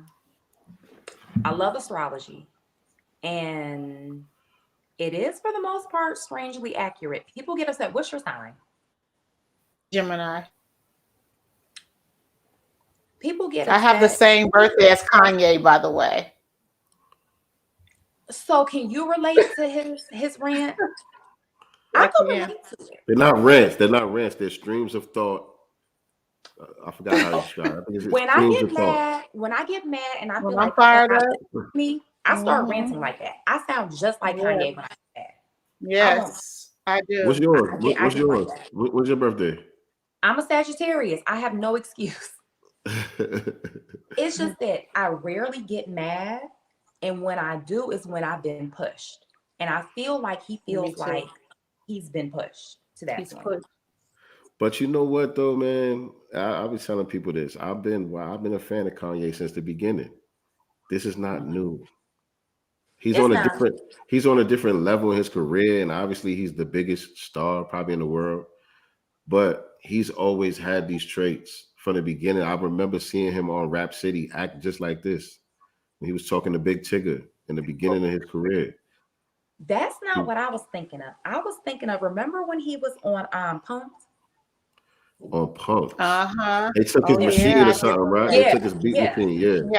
love astrology, and it is for the most part strangely accurate. People get upset. What's your sign?
Gemini.
People get upset.
I have the same birthday as Kanye, by the way.
So can you relate to his rant? I can relate to it.
They're not rants. They're streams of thought. I forgot how to describe it.
When I get mad and I feel like
fired up,
I start ranting like that. I sound just like Kanye when I get mad.
Yes, I do.
What's yours? What's yours? What's your birthday?
I'm a Sagittarius. I have no excuse. It's just that I rarely get mad, and when I do is when I've been pushed, and I feel like he feels like he's been pushed to that point.
But you know what though, man? I'll be telling people this. I've been a fan of Kanye since the beginning. This is not new. He's on a different level in his career, and obviously he's the biggest star probably in the world. But he's always had these traits from the beginning. I remember seeing him on Rap City act just like this when he was talking to Big Tigger in the beginning of his career.
That's not what I was thinking of. I was thinking of, remember when he was on Punk'd?
On Punk'd. They took his machine or something, right? They took his beat machine,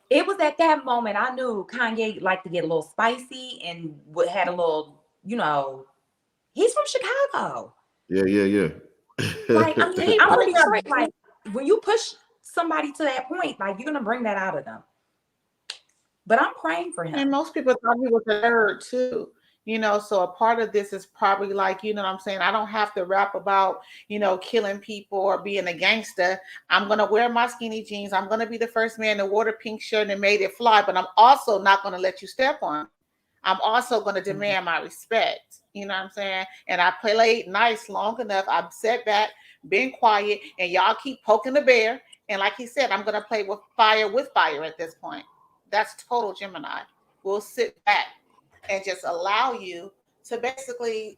It was at that moment I knew Kanye liked to get a little spicy and had a little, he's from Chicago.
Yeah.
Like, I mean, I'm pretty sure, like, when you push somebody to that point, like, you're gonna bring that out of them. But I'm praying for him.
And most people thought he was a nerd too. So a part of this is probably like, what I'm saying? I don't have to rap about, killing people or being a gangster. I'm going to wear my skinny jeans. I'm going to be the first man to wear the pink shirt and made it fly, but I'm also not going to let you step on. I'm also going to demand my respect. You know what I'm saying? And I played nice long enough. I've sat back, been quiet, and y'all keep poking the bear. And like he said, I'm going to play with fire at this point. That's total Gemini. We'll sit back and just allow you to basically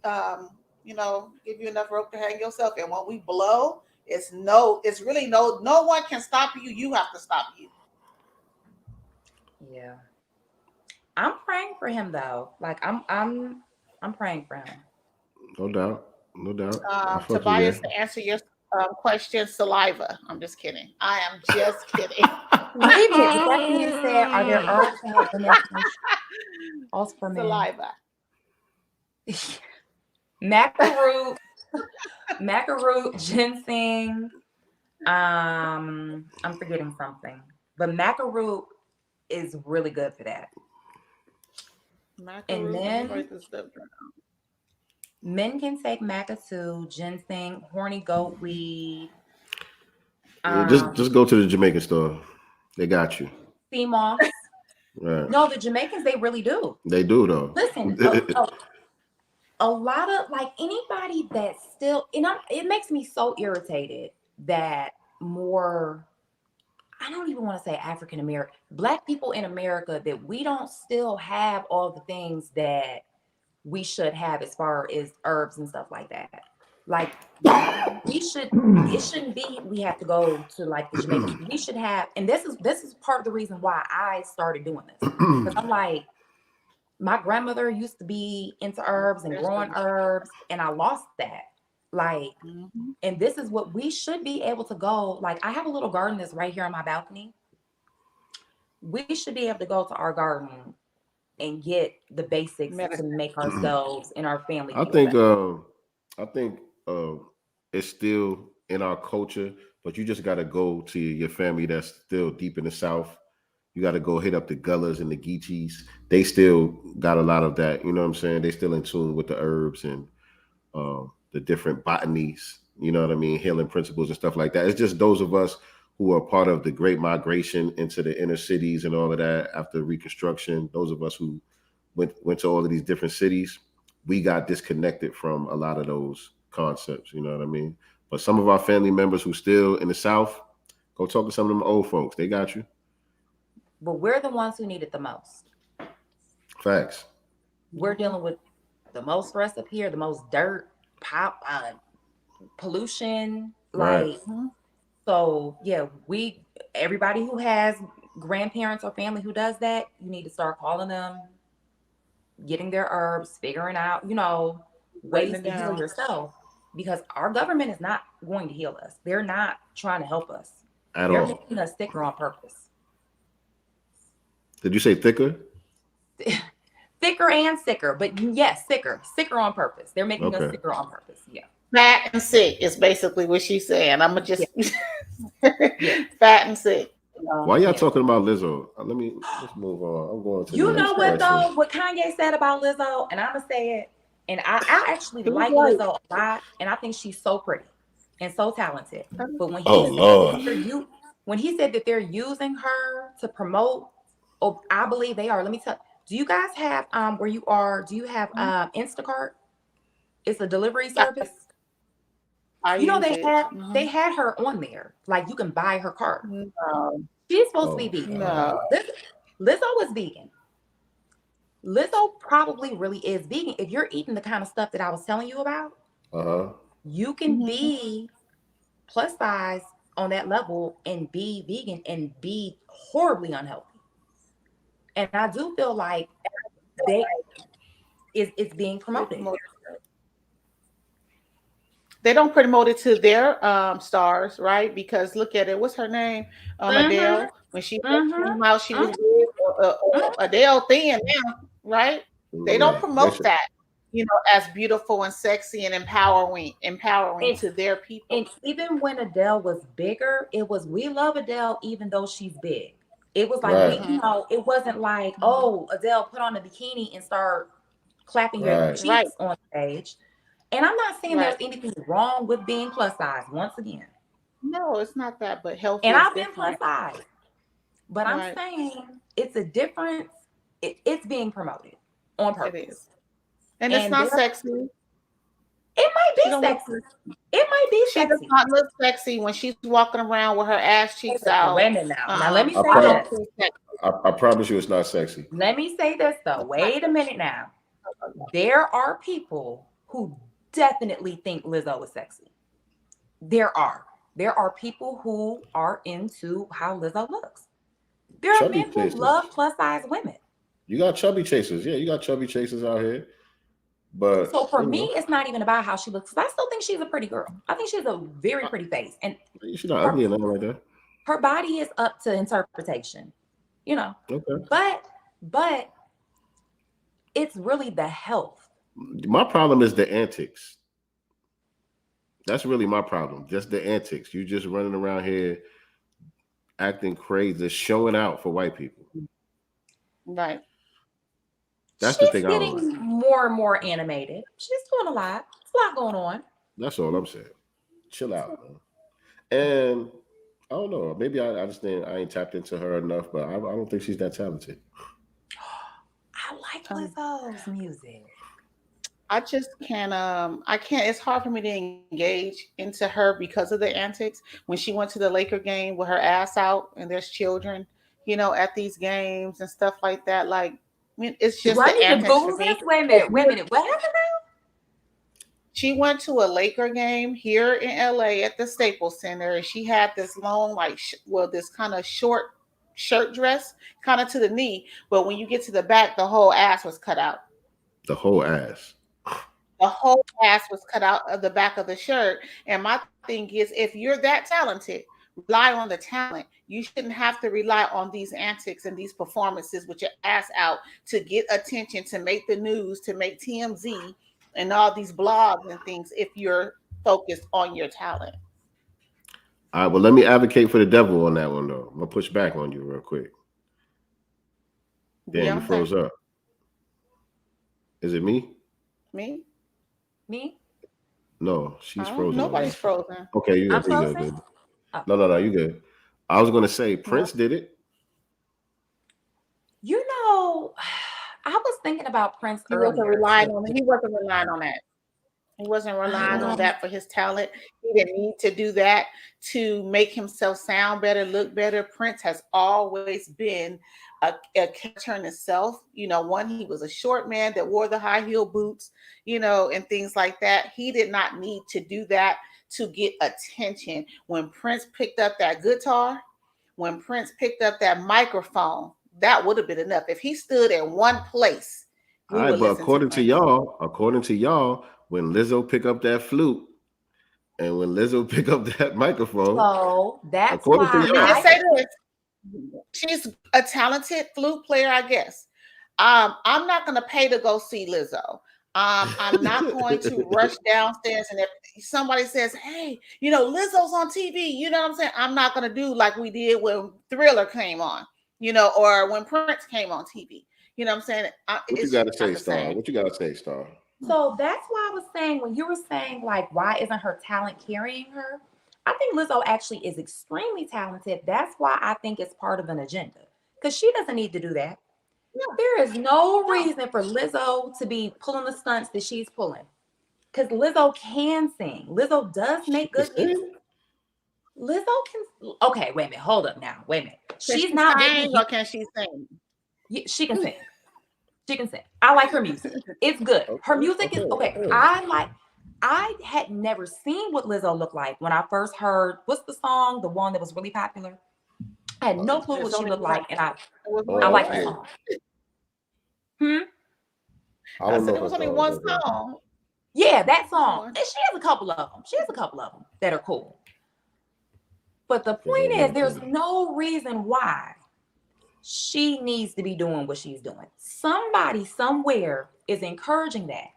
give you enough rope to hang yourself. And when we blow, it's really no one can stop you. You have to stop you.
Yeah. I'm praying for him though. Like I'm praying for him.
No doubt.
Tobias, to answer your question, saliva. I'm just kidding. I am just kidding.
Wait a minute. Is that when you said, are there herbs that have been also for men?
Saliva.
Macaroot, ginseng. I'm forgetting something, but macaroot is really good for that. And then men can take maca ginseng, horny goat weed.
Just go to the Jamaican store. They got you.
Sea moss.
Right.
No, the Jamaicans, they really do.
They do though.
Listen, a lot of like anybody that still, it makes me so irritated that more, I don't even want to say African American, Black people in America, that we don't still have all the things that we should have as far as herbs and stuff like that. Like it shouldn't be we have to go to like the Jamaican. We should have, and this is part of the reason why I started doing this. Because I'm like, my grandmother used to be into herbs and growing herbs, and I lost that. Like, and this is what we should be able to go. Like, I have a little garden that's right here on my balcony. We should be able to go to our garden and get the basics to make ourselves and our family.
I think it's still in our culture, but you just got to go to your family that's still deep in the South. You got to go hit up the Gullas and the Geechees. They still got a lot of that. You know what I'm saying? They still in tune with the herbs and the different botanies, you know what I mean? Healing principles and stuff like that. It's just those of us who are part of the great migration into the inner cities and all of that after Reconstruction. Those of us who went to all of these different cities, we got disconnected from a lot of those concepts, you know what I mean? But some of our family members who still in the South, go talk to some of them old folks. They got you.
But we're the ones who need it the most.
Facts.
We're dealing with the most stress up here, the most dirt, pollution.
Right.
Like, so yeah, everybody who has grandparents or family who does that, you need to start calling them, getting their herbs, figuring out, ways to heal yourself. Because our government is not going to heal us. They're not trying to help us. They're making us thicker on purpose.
Did you say thicker?
Thicker and sicker, but yes, sicker on purpose. They're making us sicker on purpose. Yeah.
Fat and sick is basically what she's saying. I'm gonna just fat and sick.
Why y'all talking about Lizzo? Let's move on. I'm going to.
You know what though? What Kanye said about Lizzo, and I'm gonna say it. And I actually like Lizzo a lot, and I think she's so pretty and so talented. But when he said that they're using her to promote, I believe they are. Let me tell. Do you guys have where you are? Do you have Instacart? It's a delivery service. They had her on there. Like you can buy her cart. She's supposed to be vegan. No. Lizzo is vegan. Lizzo probably really is vegan. If you're eating the kind of stuff that I was telling you about, you can be plus size on that level and be vegan and be horribly unhealthy. And I do feel like it's being promoted.
They don't promote it to their stars, right? Because look at it. What's her name? Adele. When she came out, she was Adele thin now, right? They don't promote that, as beautiful and sexy and empowering to their people.
And even when Adele was bigger, it was we love Adele even though she's big. It was like it wasn't like, oh, Adele put on a bikini and start clapping your cheeks on stage. And I'm not saying there's anything wrong with being plus size. Once again,
no, it's not that, but healthy.
And I've been plus size, but I'm saying it's a difference. It's being promoted on purpose,
it is. And it's not sexy.
It might be sexy. It might be
sexy. She does not look sexy when she's walking around with her ass cheeks out.
Wait a minute now. Now let me say this.
I promise you, it's not sexy.
Let me say this though. Wait a minute now. There are people who definitely think Lizzo is sexy. There are people who are into how Lizzo looks. There are men who love plus size women.
You got chubby chasers. Yeah, you got chubby chasers out here. But
so for me, it's not even about how she looks. I still think she's a pretty girl. I think she's a very pretty face. And
she's not ugly or nothing like that.
Her body is up to interpretation, you know.
Okay.
But it's really the health.
My problem is the antics. That's really my problem. Just the antics. You just running around here acting crazy, showing out for white people.
Right.
That's
She's
the thing.
Getting more and more animated. She's doing a lot. There's a lot going on.
That's all I'm saying. Chill out, man. And I don't know. Maybe I understand. I ain't tapped into her enough, but I don't think she's that talented.
I like Lizzo's music.
I just can't. I can't. It's hard for me to engage into her because of the antics. When she went to the Laker game with her ass out, and there's children, you know, at these games and stuff like that. Like, I mean, it's just the antics for me.
Wait a minute. What happened now?
She went to a Laker game here in LA at the Staples Center, and she had this long, like, this kind of short shirt dress, kind of to the knee. But when you get to the back, the whole ass was cut out.
The whole ass.
The whole ass was cut out of the back of the shirt. And my thing is, if you're that talented, rely on the talent. You shouldn't have to rely on these antics and these performances with your ass out to get attention, to make the news, to make TMZ and all these blogs and things if you're focused on your talent.
All right, well, let me advocate for the devil on that one, though. I'm going to push back on you real quick. Damn, you froze up. Is it me?
Me?
No, she's frozen.
Nobody's frozen.
Okay, you good. No, you good. I was going to say Prince did it.
You know, I was thinking about Prince earlier.
He wasn't relying on that. He wasn't relying on that for his talent. He didn't need to do that to make himself sound better, look better. Prince has always been a character in itself. You know, he was a short man that wore the high heel boots, you know, and things like that. He did not need to do that to get attention. When Prince picked up that guitar, when Prince picked up that microphone, that would have been enough. If he stood in one place.
All right, but according to y'all, when Lizzo pick up that flute and when Lizzo pick up that microphone,
so that's why
I say this. She's a talented flute player, I guess. I'm not going to pay to go see Lizzo. I'm not going to rush downstairs and if somebody says, hey, you know, Lizzo's on TV, you know what I'm saying? I'm not going to do like we did when Thriller came on, you know, or when Prince came on TV. You know what I'm saying?
What you got to say, Starr? What you got to say, Starr?
So that's why I was saying, when you were saying, like, why isn't her talent carrying her? I think Lizzo actually is extremely talented. That's why I think it's part of an agenda, because she doesn't need to do that. No. There is no reason for Lizzo to be pulling the stunts that she's pulling, because Lizzo can sing. Lizzo does make good music. Lizzo can. Okay, wait a minute. Hold up now. Wait a minute. She's not
sing, or can she sing?
Yeah, she can sing. She can sing. I like her music. It's good. Her music is okay. I had never seen what Lizzo looked like when I first heard, what's the song? The one that was really popular. I had no clue what she looked like, and I like the song.
I don't know. It was only one song.
Yeah, that song. And she has a couple of them. That are cool. But the point is, there's no reason why she needs to be doing what she's doing. Somebody somewhere is encouraging that.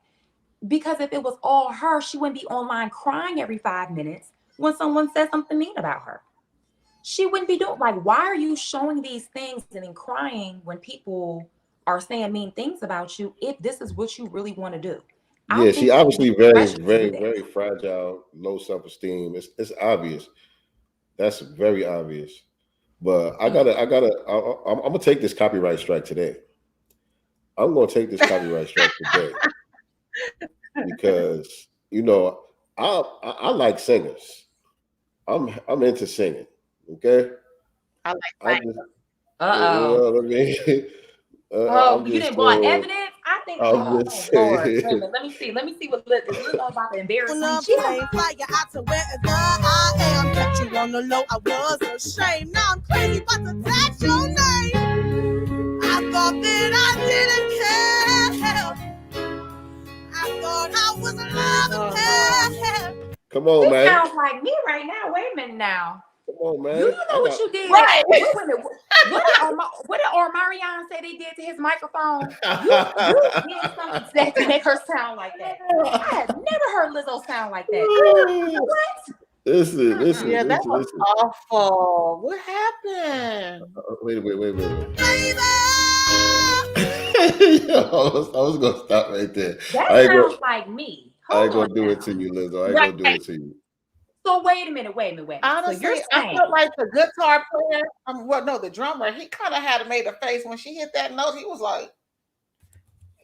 Because if it was all her, she wouldn't be online crying every 5 minutes when someone says something mean about her. She wouldn't be doing, like, why are you showing these things and then crying when people are saying mean things about you if this is what you really want to do?
Yeah, she obviously very fragile, low self-esteem. It's obvious. That's very obvious. But I'm gonna take this copyright strike today. I'm gonna take this copyright strike today. Because you know I like singers. I'm into singing. Okay.
I like
you didn't want evidence. I think.
I'm
Oh
just
Lord,
saying.
wait a minute. Let me see. What is Lizzo about to embarrass me?
Fly you out to wherever I am. Kept you on the low, I was ashamed. Now I'm crazy about to touch your name. I thought that I didn't care. I thought I was alive.
Come on,
This
man.
sounds like me right now. Wait a minute now.
Come on, man.
You know what you did?
Right.
What did Omarion say they did to his microphone? You did something to make her sound like that. I have never heard Lizzo sound like that. What?
Listen.
Yeah, that was
listen.
awful. What happened?
Wait. I was gonna stop right there.
That sounds like me.
I ain't gonna do it to you, Lizzo. I ain't gonna do it to you.
So wait a minute.
Honestly,
so you're
I felt like the guitar player, the drummer, he kind of had made a face when she hit that note. He was like,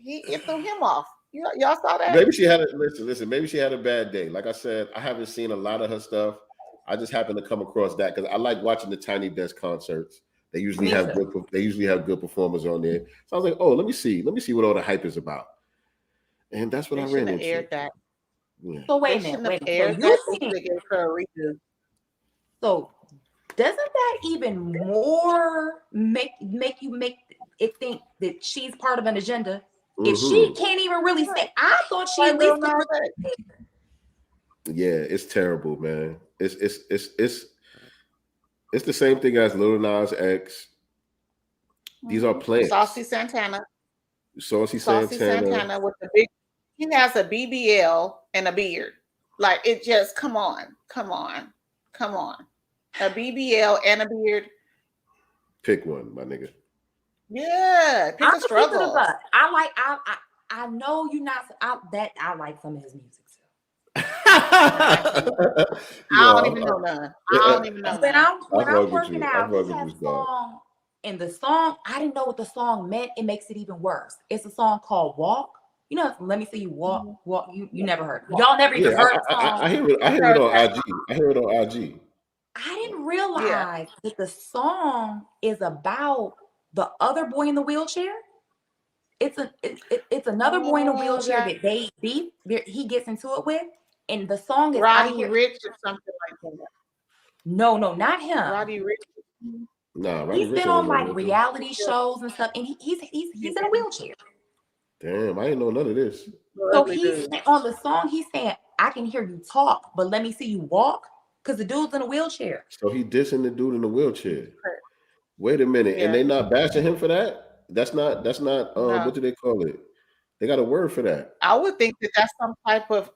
it threw him off. Y'all saw that?
Maybe she had listen. Maybe she had a bad day. Like I said, I haven't seen a lot of her stuff. I just happened to come across that because I like watching the Tiny Desk concerts. They usually have good performers on there. So I was like, oh, let me see what all the hype is about. And that's what I ran into.
Aired that.
Yeah. So wait a minute. So doesn't that even more make it think that she's part of an agenda? Mm-hmm. If she can't even really say, I thought she at least could.
Yeah, it's terrible, man. It's the same thing as Lil Nas X. These are plants.
Saucy Santana with the big. He has a BBL and a beard. Like it just come on. A BBL and a beard.
Pick one, my nigga.
Yeah, pick a struggle.
I know you're not. I like some of his music.
I don't even know none.
When I'm working out, he has a song, and the song, I didn't know what the song meant. It makes it even worse. It's a song called Walk. You know, let me see you walk. You never heard. Y'all never even heard the song.
I hear it on IG. I hear it on IG.
I didn't realize that the song is about the other boy in the wheelchair. It's another boy in a wheelchair that they beef. He gets into it with. And the song is
Roddy Rich or something like that.
No, not him.
Roddy Rich.
No, Roddy
He's
Rich
been on like reality shows and stuff, and he's in a wheelchair.
Damn, I didn't know none of this.
So he's on the song. He's saying, "I can hear you talk, but let me see you walk," because the dude's in a wheelchair.
So he dissing the dude in the wheelchair. Wait a minute, and they not bashing him for that? That's not.
No.
What do they call it? They got a word for that.
I would think that that's some type of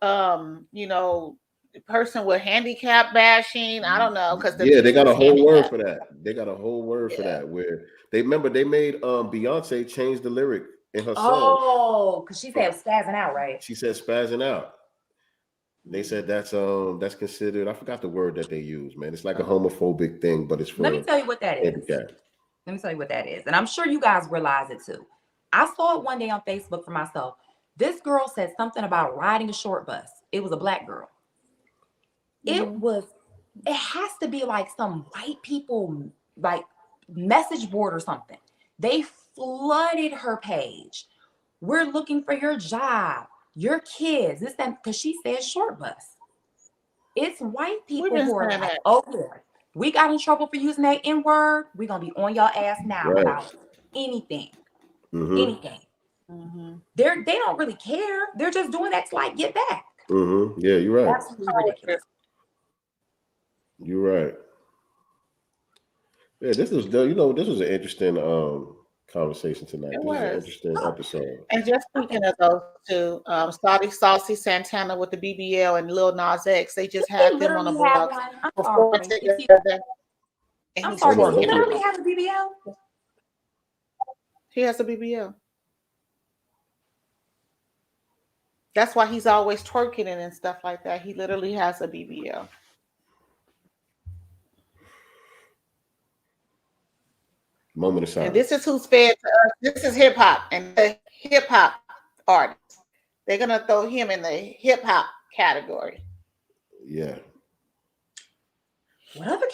person with handicap bashing. I don't know, because
they got a whole word for that. They got a whole word for that. Where they made Beyonce change the lyric in her song.
Oh, because she said spazzing out, right?
She said spazzing out. They said that's considered. I forgot the word that they use, man. It's like a homophobic thing, but it's for.
Let me tell you what that is. And I'm sure you guys realize it too. I saw it one day on Facebook for myself. This girl said something about riding a short bus. It was a black girl. Mm-hmm. It has to be like some white people like message board or something. They flooded her page. We're looking for your job, your kids, this, that, because she said short bus. It's white people who are like, oh, yeah, we got in trouble for using that N-word. We're going to be on y'all ass now about anything.
Mm-hmm.
Anything. Mm-hmm. They don't really care. They're just doing that to like get back.
Mm-hmm. Yeah, you're right.
Absolutely ridiculous.
You're right. Yeah, this was an interesting conversation tonight. This was an interesting episode.
And just speaking of those two, Saucy Santana with the BBL and Lil Nas X, they just had them on the blog.
I'm sorry, does he literally have a BBL?
He has a BBL. That's why he's always twerking and stuff like that. He literally has a BBL.
Moment of silence.
And this is who's fed to us. This is hip hop, and the hip hop artist. They're gonna throw him in the hip hop category.
Yeah.
What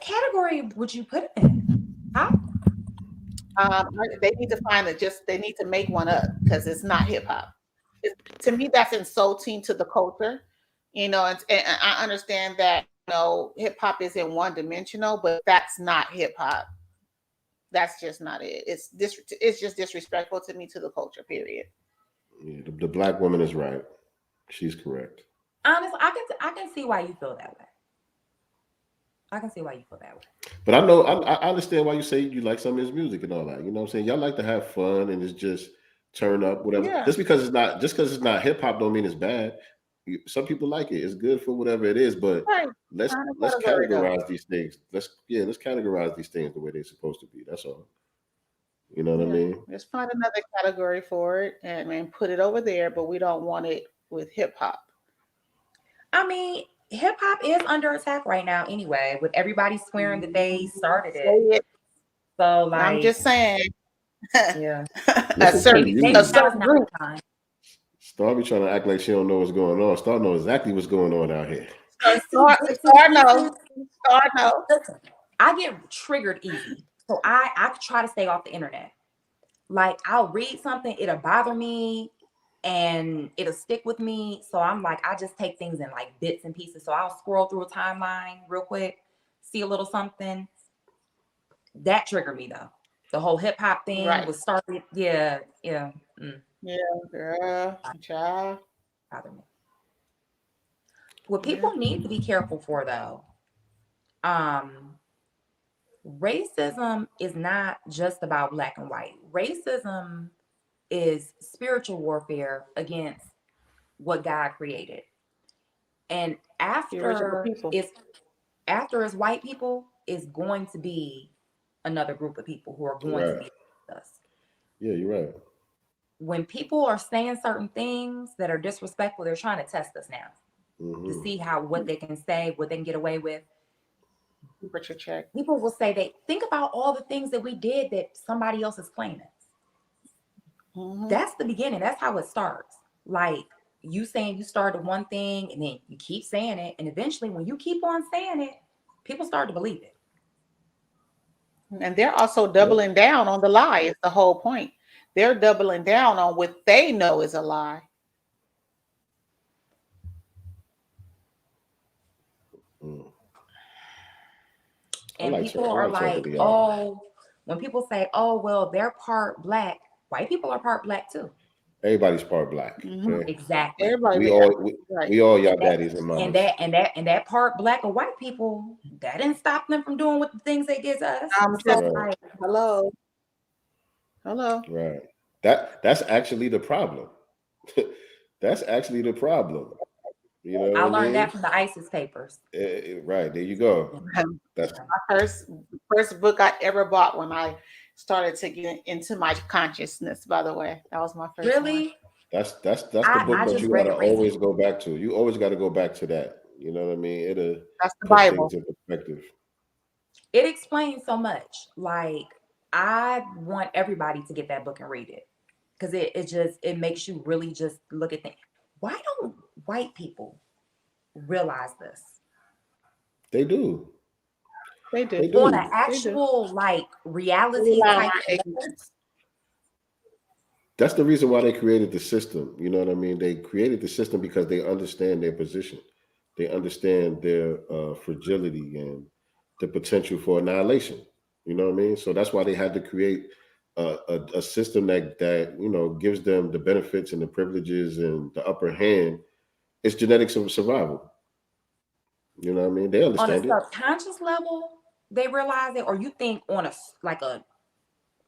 category would you put him in? Huh?
They need to find it. They need to make one up because it's not hip hop. To me, that's insulting to the culture, and I understand that hip hop isn't one dimensional, but that's not hip hop. That's just not it. It's just disrespectful to me, to the culture. Period.
Yeah, the black woman is right. She's correct.
Honestly, I can see why you feel that way. I can see why you feel that way.
But I know I understand why you say you like some of his music and all that. You know what I'm saying? Y'all like to have fun and it's just turn up, whatever.
Yeah.
Just because it's not hip hop don't mean it's bad. Some people like it. It's good for whatever it is, but
right.
let's categorize these things. Let's categorize these things the way they're supposed to be. That's all. You know what I mean?
Just find another category for it and put it over there, but we don't want it with hip hop.
I mean, hip hop is under attack right now anyway, with everybody swearing that they started it. So like,
I'm just saying.
Yeah.
a certain group.
Starr be trying to act like she don't know what's going on. Starr knows exactly what's going on out here.
Starr knows.
Listen, I get triggered easy. So I try to stay off the internet. Like, I'll read something, it'll bother me and it'll stick with me. So I'm like, I just take things in like bits and pieces. So I'll scroll through a timeline real quick, see a little something. That triggered me though. The whole hip hop thing was started. Yeah.
Yeah, girl, child.
Bother me. What people need to be careful for though, racism is not just about black and white. Racism is spiritual warfare against what God created. And after it's white people, it's going to be another group of people who are going to be with us.
Yeah, you're right.
When people are saying certain things that are disrespectful, they're trying to test us now to see what they can say, what they can get away with. People will say they think about all the things that we did that somebody else is claiming. That's the beginning. That's how it starts. Like you saying you started one thing and then you keep saying it. And eventually when you keep on saying it, people start to believe it.
And they're also doubling down on the lie. It's the whole point. They're doubling down on what they know is a lie.
And people are like, oh, when people say, oh, well, they're part black, white people are part black too.
Everybody's part black.
Exactly.
We all y'all daddies and moms.
And that part black or white people, that didn't stop them from doing what the things they did to us.
Hello.
Right. That's actually the problem. That's actually the problem. You know,
I learned that from the ISIS papers.
Right, there you go. That's
my first book I ever bought when I started to get into my consciousness. By the way, that was my first.
Really?
That's the book that you gotta always go back to. You always got to go back to that. You know what I mean?
That's the Bible.
Things in perspective.
It explains so much. Like, I want everybody to get that book and read it because it makes you really just look at things. Why don't white people realize this?
They do.
On an actual like reality type.
That's the reason why they created the system. You know what I mean? They created the system because they understand their position. They understand their fragility and the potential for annihilation. You know what I mean? So that's why they had to create a system that gives them the benefits and the privileges and the upper hand. It's genetics of survival. You know what I mean? They understand it.
On a subconscious level, they realize it, or you think on a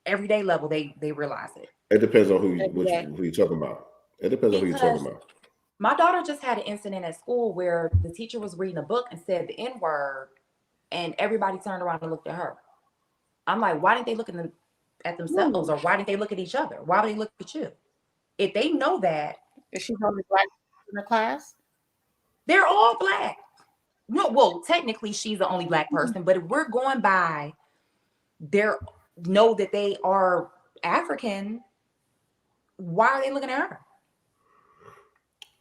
everyday level they realize it?
It depends on who you're talking about. It depends on who you're talking about.
My daughter just had an incident at school where the teacher was reading a book and said the N-word, and everybody turned around and looked at her. I'm like, why didn't they look at themselves, or why didn't they look at each other? Why would they look at you? If they know that,
is she the only black in the class?
They're all black. No, well, technically she's the only black person, but if we're going by know that they are African, why are they looking at her?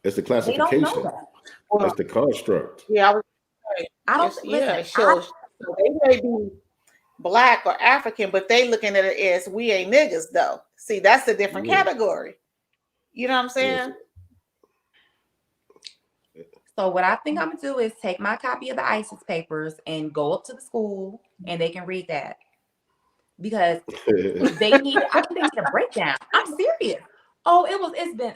It's the classification. They don't know that. It's the construct.
Yeah,
I don't.
So they may be Black or African, but they looking at it as we ain't niggas though. See, that's a different category. You know what I'm saying?
So what I think I'm gonna do is take my copy of the ISIS papers and go up to the school and they can read that. Because they need a breakdown. I'm serious. Oh,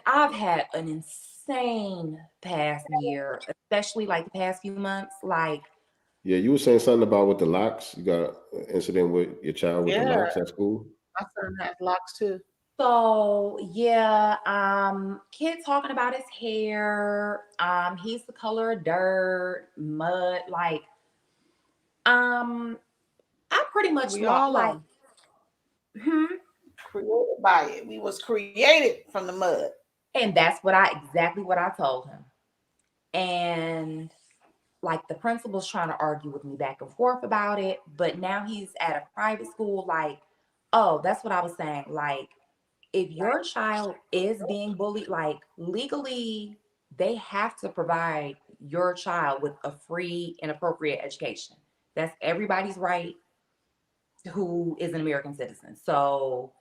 I've had an insane past year, especially like the past few months. Like,
yeah, you were saying something about with the locks. You got an incident with your child with the locks at school.
My son has locks too.
So yeah, kid talking about his hair. He's the color of dirt, mud. Like, I pretty much like.
Created by it. We was created from the mud.
And that's exactly what I told him. And like the principal's trying to argue with me back and forth about it, but now he's at a private school. Like, oh, that's what I was saying. Like, if your child is being bullied, like legally, they have to provide your child with a free and appropriate education. That's everybody's right who is an American citizen. So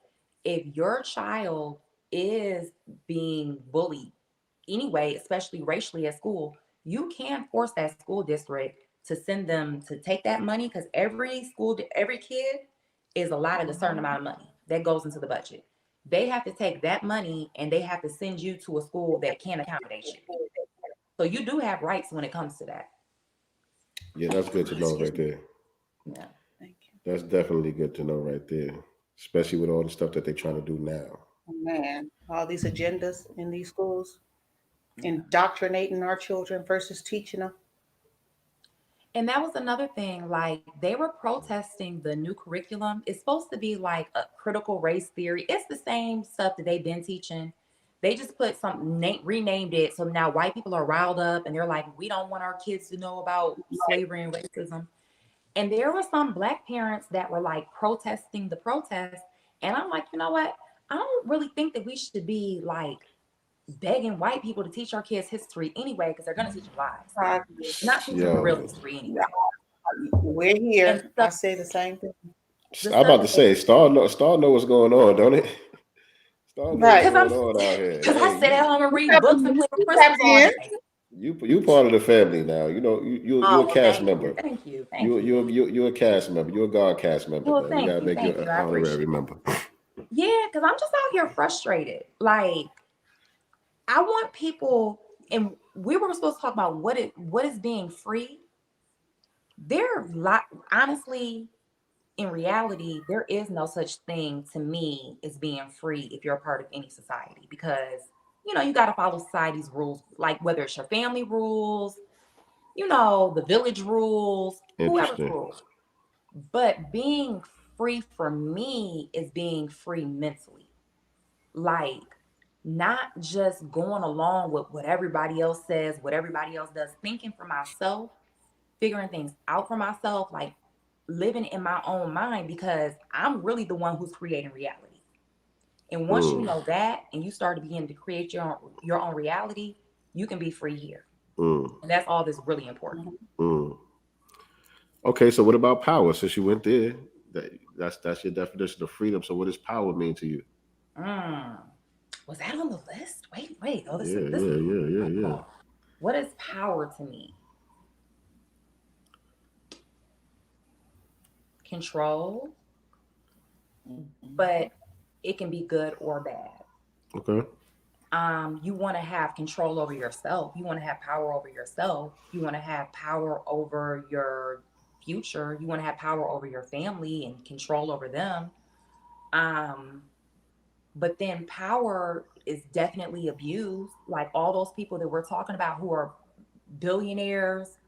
if your child is being bullied anyway, especially racially at school, you can force that school district to send them to take that money, because every kid is allotted a certain amount of money that goes into the budget. They have to take that money and they have to send you to a school that can accommodate you. So you do have rights when it comes to that.
Yeah, that's good to know right there.
Yeah.
Thank you.
That's definitely good to know right there, especially with all the stuff that they're trying to do now.
Man, all these agendas in these schools, indoctrinating our children versus teaching them.
And that was another thing, like they were protesting the new curriculum. It's supposed to be like a critical race theory. It's the same stuff that they've been teaching. They just put renamed it. So now white people are riled up and they're like, we don't want our kids to know about slavery and racism. And there were some Black parents that were like protesting the protest. And I'm like, you know what? I don't really think that we should be like begging white people to teach our kids history anyway, because they're going to teach them lies. Not teaching the real history anyway.
We're here. I say the same thing.
I'm about to say, Starr know what's going on, don't it? Starr know what's going on out here.
Because I sit at home and read books and play with crystals all day.
You part of the family now. You know, you're a cast member.
Thank you.
You're a cast member. You're a God cast member.
Well,
you gotta make you an honorary member.
Yeah, because I'm just out here frustrated. Like, I want people, and we were supposed to talk about what is being free. Honestly, in reality, there is no such thing to me as being free if you're a part of any society, because you got to follow society's rules, like whether it's your family rules, the village rules, whoever's rules. But being free for me is being free mentally. Like, not just going along with what everybody else says, what everybody else does, thinking for myself, figuring things out for myself, like living in my own mind, because I'm really the one who's creating reality. And once you know that and you start to begin to create your own reality, you can be free here. And that's all that's really important.
Okay, so what about power? Since you went there, that's your definition of freedom. So what does power mean to you?
Was that on the list? Wait. Oh,
Yeah.
What is power to me? Control, but it can be good or bad.
Okay.
You want to have control over yourself. You want to have power over yourself. You want to have power over your future. You want to have power over your family and control over them. But then power is definitely abused. Like all those people that we're talking about who are billionaires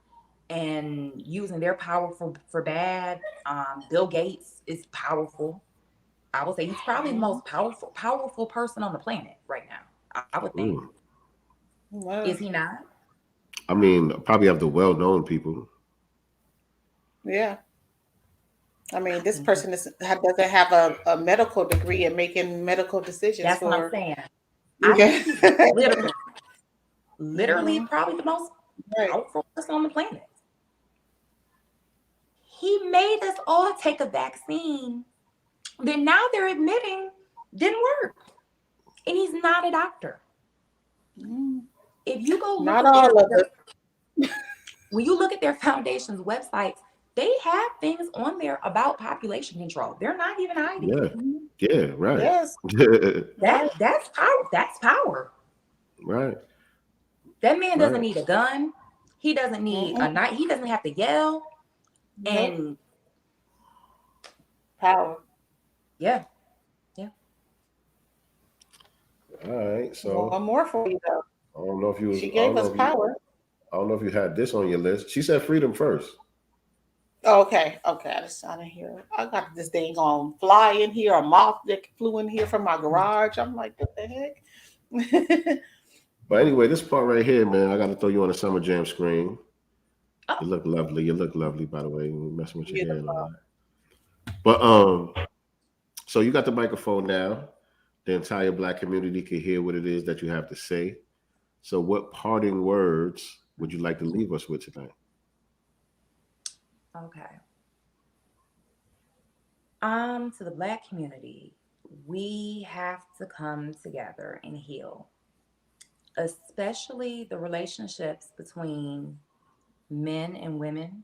and using their power for bad. Bill Gates is powerful. I would say he's probably the most powerful person on the planet right now. I would think. Is he not?
I mean, probably have the well-known people.
Yeah. I mean, this person doesn't have a medical degree and making medical decisions.
That's what I'm saying.
Okay.
I think literally probably the most powerful person on the planet. he made us all take a vaccine that now they're admitting didn't work. And he's not a doctor. If you go look
Not
at
all of it.
when you look at their foundation's websites, they have things on there about population control. They're not even hiding.
Yeah, right.
Yes.
That's power. That's power.
Right.
That man doesn't need a gun. He doesn't need a knife. He doesn't have to yell. And
power.
Yeah.
All right. So
one more for you though.
I don't know if you.
She gave us power.
I don't know if you had this on your list. She said freedom first.
Okay. I didn't hear. I got this dang on fly in here, a moth that flew in here from my garage. I'm like, what the heck?
But anyway, this part right here, man, I got to throw you on a Summer Jam screen. Oh. You look lovely. You look lovely, by the way. You're messing with your hair and all that. But so you got the microphone now. The entire Black community can hear what it is that you have to say. So what parting words would you like to leave us with tonight?
Okay. To the Black community, we have to come together and heal, especially the relationships between men and women.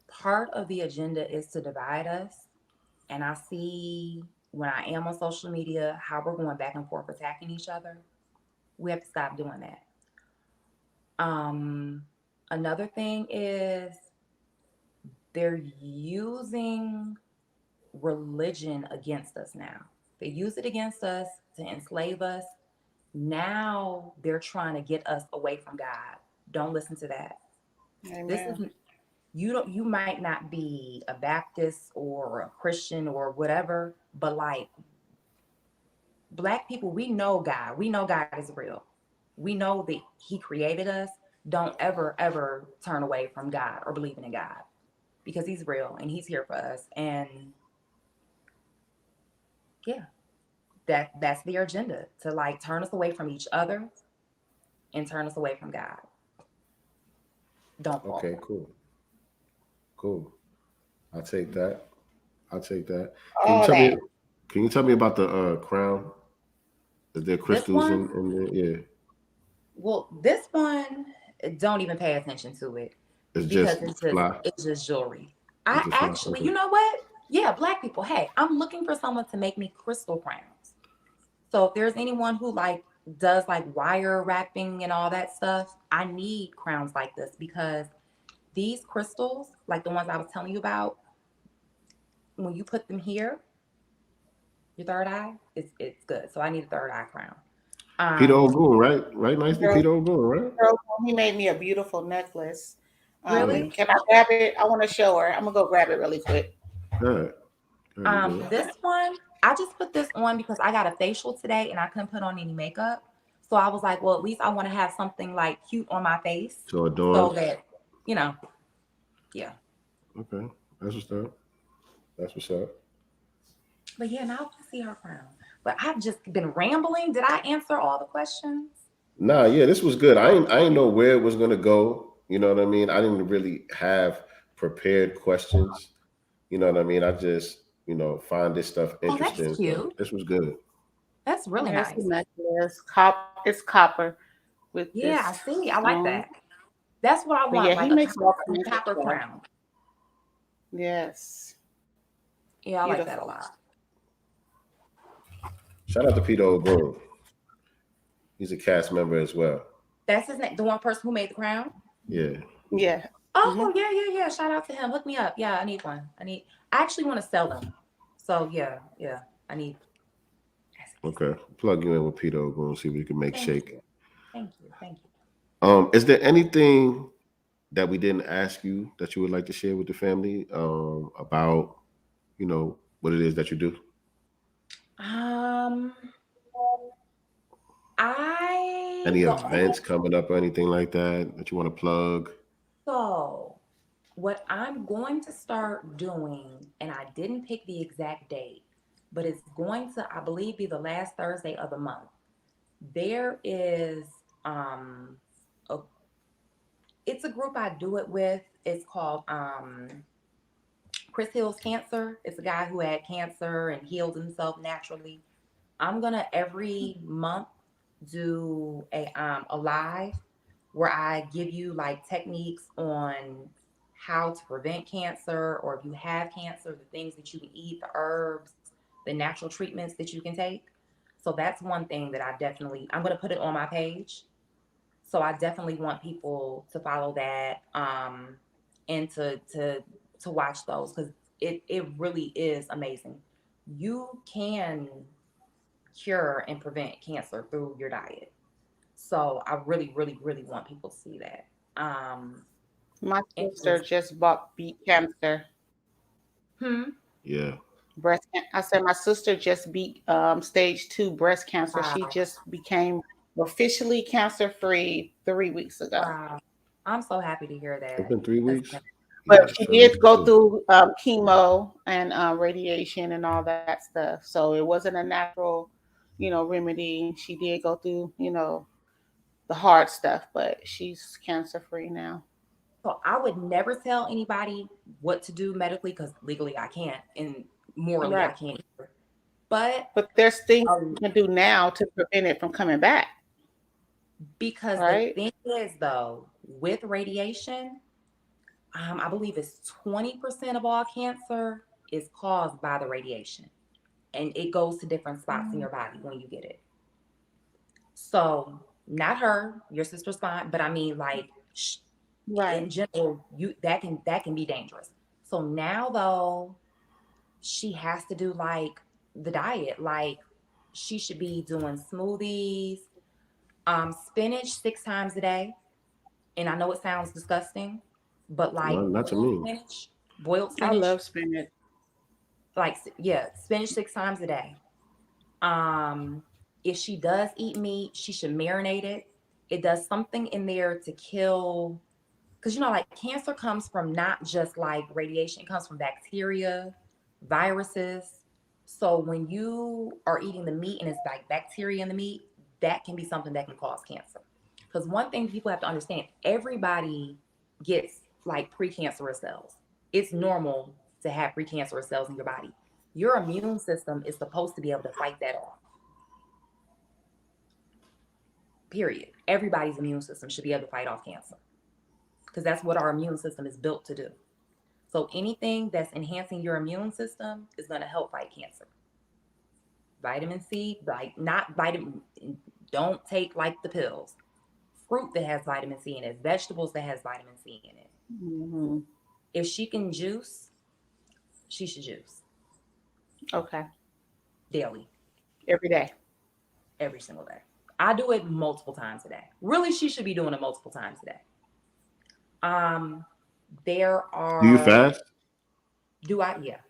Part of the agenda is to divide us. And I see when I am on social media how we're going back and forth attacking each other. We have to stop doing that. Another thing is they're using religion against us now. They use it against us to enslave us. Now they're trying to get us away from God. Don't listen to that.
Amen.
This is you might not be a Baptist or a Christian or whatever, but like Black people, we know God. We know God is real. We know that He created us. Don't ever turn away from God or believing in God, because He's real and He's here for us. And yeah, that's their agenda, to like turn us away from each other and turn us away from God. Don't fall.
Okay, cool. I'll take that. Can you tell me about the crown? Is there crystals in there? Yeah.
Well, this one, don't even pay attention to it.
It's
just jewelry. I actually, you know what? Yeah, Black people, hey, I'm looking for someone to make me crystal crowns. So if there's anyone who like does like wire wrapping and all that stuff, I need crowns like this, because these crystals, like the ones I was telling you about, when you put them here, your third eye, it's good. So I need a third eye crown.
Peter O'Goon, right? Nicely, Peter O'Goon, right?
He made me a beautiful necklace.
Really?
Can I grab it? I want to show her. I'm gonna go grab it really quick.
Good.
This one, I just put this on because I got a facial today and I couldn't put on any makeup. So I was like, well, at least I want to have something like cute on my face.
So adorn.
So that, yeah.
Okay. That's what's up.
But yeah, now I can see her crown. But I've just been rambling. Did I answer all the questions?
Nah, yeah, this was good. I didn't know where it was gonna go. You know what I mean? I didn't really have prepared questions. You know what I mean? I just, find this stuff interesting.
That's cute.
This was good.
That's really nice.
It's copper with this.
I see. I like that. That's what I want.
Yeah,
like
he makes
copper crown.
Yes.
Yeah, I like that a lot.
Shout out to Peter O'Goon. He's a cast member as well.
That's his name. The one person who made the crown?
Yeah.
Yeah.
Oh, yeah. Shout out to him. Hook me up. Yeah, I need one. I actually want to sell them. So yeah. I need.
Okay. Plug you in with Peter O'Goon, see if we can make shake.
Thank you.
Is there anything that we didn't ask you that you would like to share with the family about, what it is that you do? Any events coming up or anything like that you want to plug?
So what I'm going to start doing, and I didn't pick the exact date, but it's going to, I believe, be the last Thursday of the month. There is it's a group I do it with. It's called Chris Hill's cancer. It's a guy who had cancer and healed himself naturally. I'm gonna every month do a live where I give you like techniques on how to prevent cancer, or if you have cancer, the things that you can eat, the herbs, the natural treatments that you can take. So that's one thing that I'm gonna put it on my page. So I definitely want people to follow that, and to watch those, because it really is amazing. You can cure and prevent cancer through your diet. So I really, really, really want people to see that.
My
And
sister just beat cancer.
Yeah.
I said my sister just beat stage 2 breast cancer. She
Wow.
just became officially cancer free 3 weeks ago.
Wow. I'm so happy to hear
It's
that.
been 3 weeks.
But she did go through chemo and radiation and all that stuff. So it wasn't a natural, remedy. She did go through, the hard stuff, but she's cancer free now.
So I would never tell anybody what to do medically, because legally I can't, and morally I can't either. But
there's things you can do now to prevent it from coming back.
Because the thing is, though, with radiation, I believe it's 20% of all cancer is caused by the radiation, and it goes to different spots in your body when you get it. So not her, your sister's fine, but I mean, like, in general, that can be dangerous. So now, though, she has to do like the diet. Like, she should be doing smoothies, spinach 6 times a day. And I know it sounds disgusting, but like
not to me.
Boiled spinach.
I love spinach.
Like, yeah, spinach 6 times a day. If she does eat meat, she should marinate it. It does something in there to kill, because like cancer comes from not just like radiation, it comes from bacteria, viruses. So when you are eating the meat and it's like bacteria in the meat, that can be something that can cause cancer. Because one thing people have to understand, everybody gets like precancerous cells. It's normal to have precancerous cells in your body. Your immune system is supposed to be able to fight that off. Period. Everybody's immune system should be able to fight off cancer, because that's what our immune system is built to do. So anything that's enhancing your immune system is going to help fight cancer. Vitamin C, like don't take like the pills. Fruit that has vitamin C in it, vegetables that has vitamin C in it.
Mm-hmm.
If she can juice, she should juice.
Okay.
Daily.
Every day.
Every single day. I do it multiple times a day. Really, she should be doing it multiple times a day. There are.
Do you fast?
Do I? Yeah.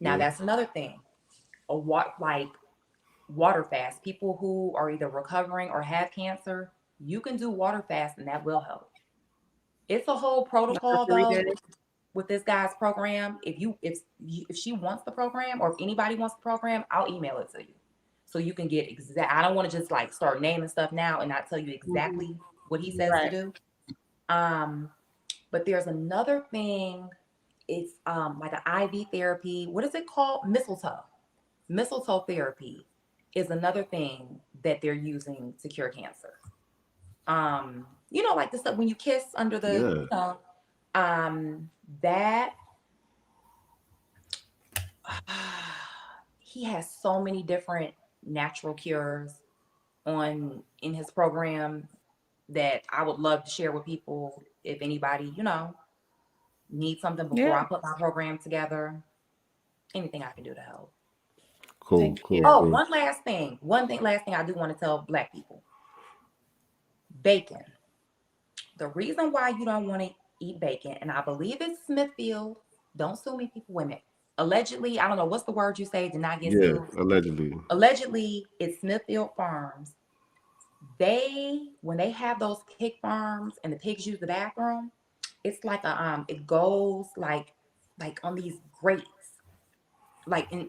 Now that's another thing. Water fast. People who are either recovering or have cancer, you can do water fast, and that will help. It's a whole protocol though with this guy's program. If she wants the program, or if anybody wants the program, I'll email it to you, so you can get exact. I don't want to just like start naming stuff now and not tell you exactly what he says to do. But there's another thing. It's like an IV therapy. What is it called? Mistletoe. Mistletoe therapy is another thing that they're using to cure cancer. Like the stuff when you kiss under the that he has so many different natural cures in his program that I would love to share with people if anybody, needs something before I put my program together. Anything I can do to help.
Cool.
Oh, one last thing I do want to tell Black people. Bacon. The reason why you don't want to eat bacon, and I believe it's Smithfield. Don't sue me, people, women. Allegedly, I don't know what's the word you say, did not get sued. Allegedly, it's Smithfield Farms. When they have those pig farms and the pigs use the bathroom, it's like it goes like on these grates,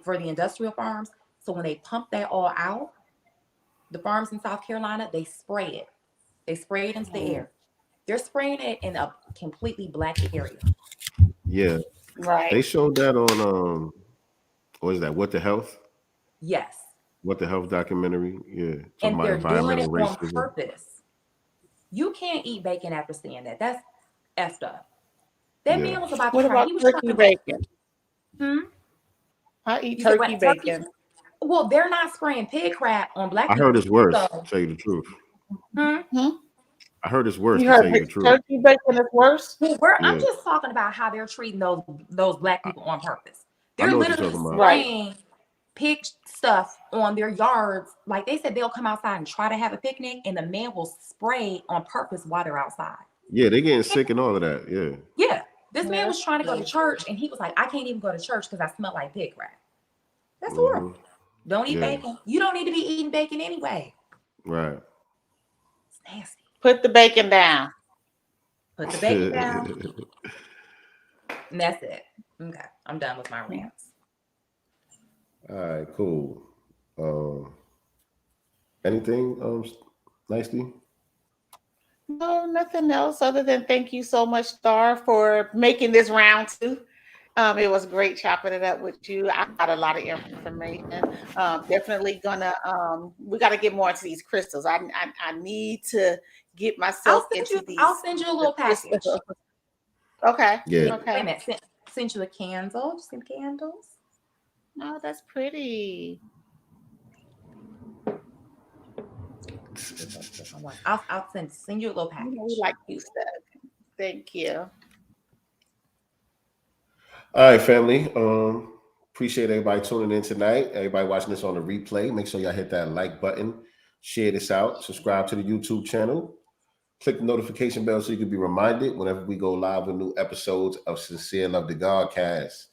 for the industrial farms. So when they pump that all out, the farms in South Carolina, they spray it. They spray it into the air. They're spraying it in a completely black area.
Yeah.
Right.
They showed that on what is that? What the Health?
Yes.
What the Health documentary? Yeah.
And they're doing it on
racism.
purpose. You can't eat bacon after seeing that. That's effed up. That man was about to
What
try.
about
He was
turkey bacon?
I
eat turkey bacon.
Well, they're not spraying pig crap on black
I
people.
heard it's worse,
So.
to tell you the truth. I heard it's worse,
You
to
heard
tell you the truth.
turkey bacon is worse?
Well, I'm just talking about how they're treating those black people on purpose. They're literally spraying pig stuff on their yards. Like they said, they'll come outside and try to have a picnic, and the man will spray on purpose while they're outside.
Yeah, they're getting sick and all of that. Yeah.
Yeah. This man was trying to go to church, and he was like, I can't even go to church because I smell like pig crap. That's horrible. Don't eat bacon. You don't need to be eating bacon anyway.
Right.
It's nasty.
Put the bacon down.
Put the bacon down. And that's it. Okay. I'm done with my rants.
All right, cool. Anything nicely?
No, nothing else other than thank you so much, Starr, for making this round two. It was great chopping it up with you. I got a lot of information. Definitely gonna we got to get more into these crystals. I need to get myself into these.
I'll send you a little package.
Okay.
Yeah.
Okay.
Wait a minute. Send you a candle. Just some candles.
Oh, that's pretty.
I'll send you a little package.
We like you stuff. Thank you.
All right, family. Appreciate everybody tuning in tonight. Everybody watching this on the replay. Make sure y'all hit that like button, share this out, subscribe to the YouTube channel, click the notification bell so you can be reminded whenever we go live with new episodes of Sincere Love the Godcast.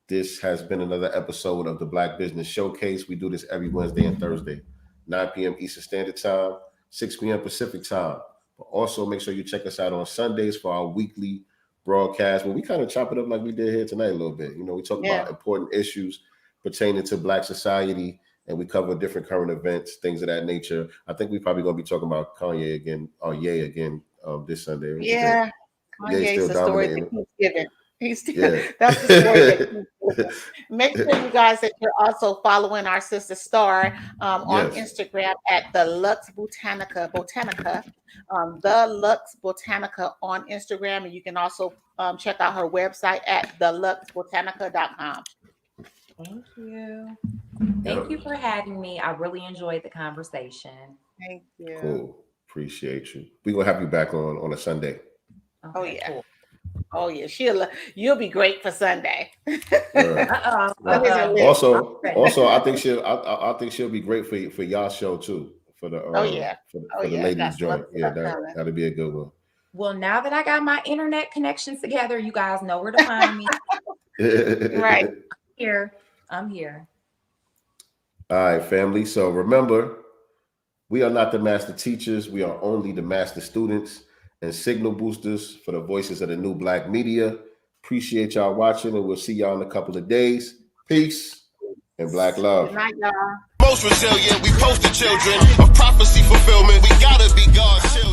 This has been another episode of the Black Business Showcase. We do this every Wednesday and Thursday, 9 p.m. Eastern Standard Time, 6 p.m. Pacific Time. But also make sure you check us out on Sundays for our weekly broadcast, where we kind of chop it up like we did here tonight a little bit. You know, we talk about important issues pertaining to Black society, and we cover different current events, things of that nature. I think we probably going to be talking about Kanye again, or Ye again, this Sunday.
Yeah, Kanye's the story that keeps giving. That's the story that make sure you guys that you're also following our sister Starr on Instagram at the Lux Botanica, the Lux Botanica on Instagram, and you can also check out her website at theluxbotanica.com.
Thank you. Thank you for having me. I really enjoyed the conversation.
Thank you.
Cool. Appreciate you. We're gonna have you back on a Sunday.
Okay,
oh yeah.
Cool.
Oh yeah, you'll be great for Sunday.
Also, I think she'll be great for y'all show too. For the for the ladies joint. Yeah, that'll be a good one.
Well, now that I got my internet connections together, you guys know where to find me.
Right.
I'm here.
All right, family. So remember, we are not the master teachers. We are only the master students and signal boosters for the voices of the new Black media. Appreciate y'all watching, and we'll see y'all in a couple of days. Peace and Black love.
Good night, y'all.
Most resilient, we poster children of prophecy fulfillment. We gotta be God's children.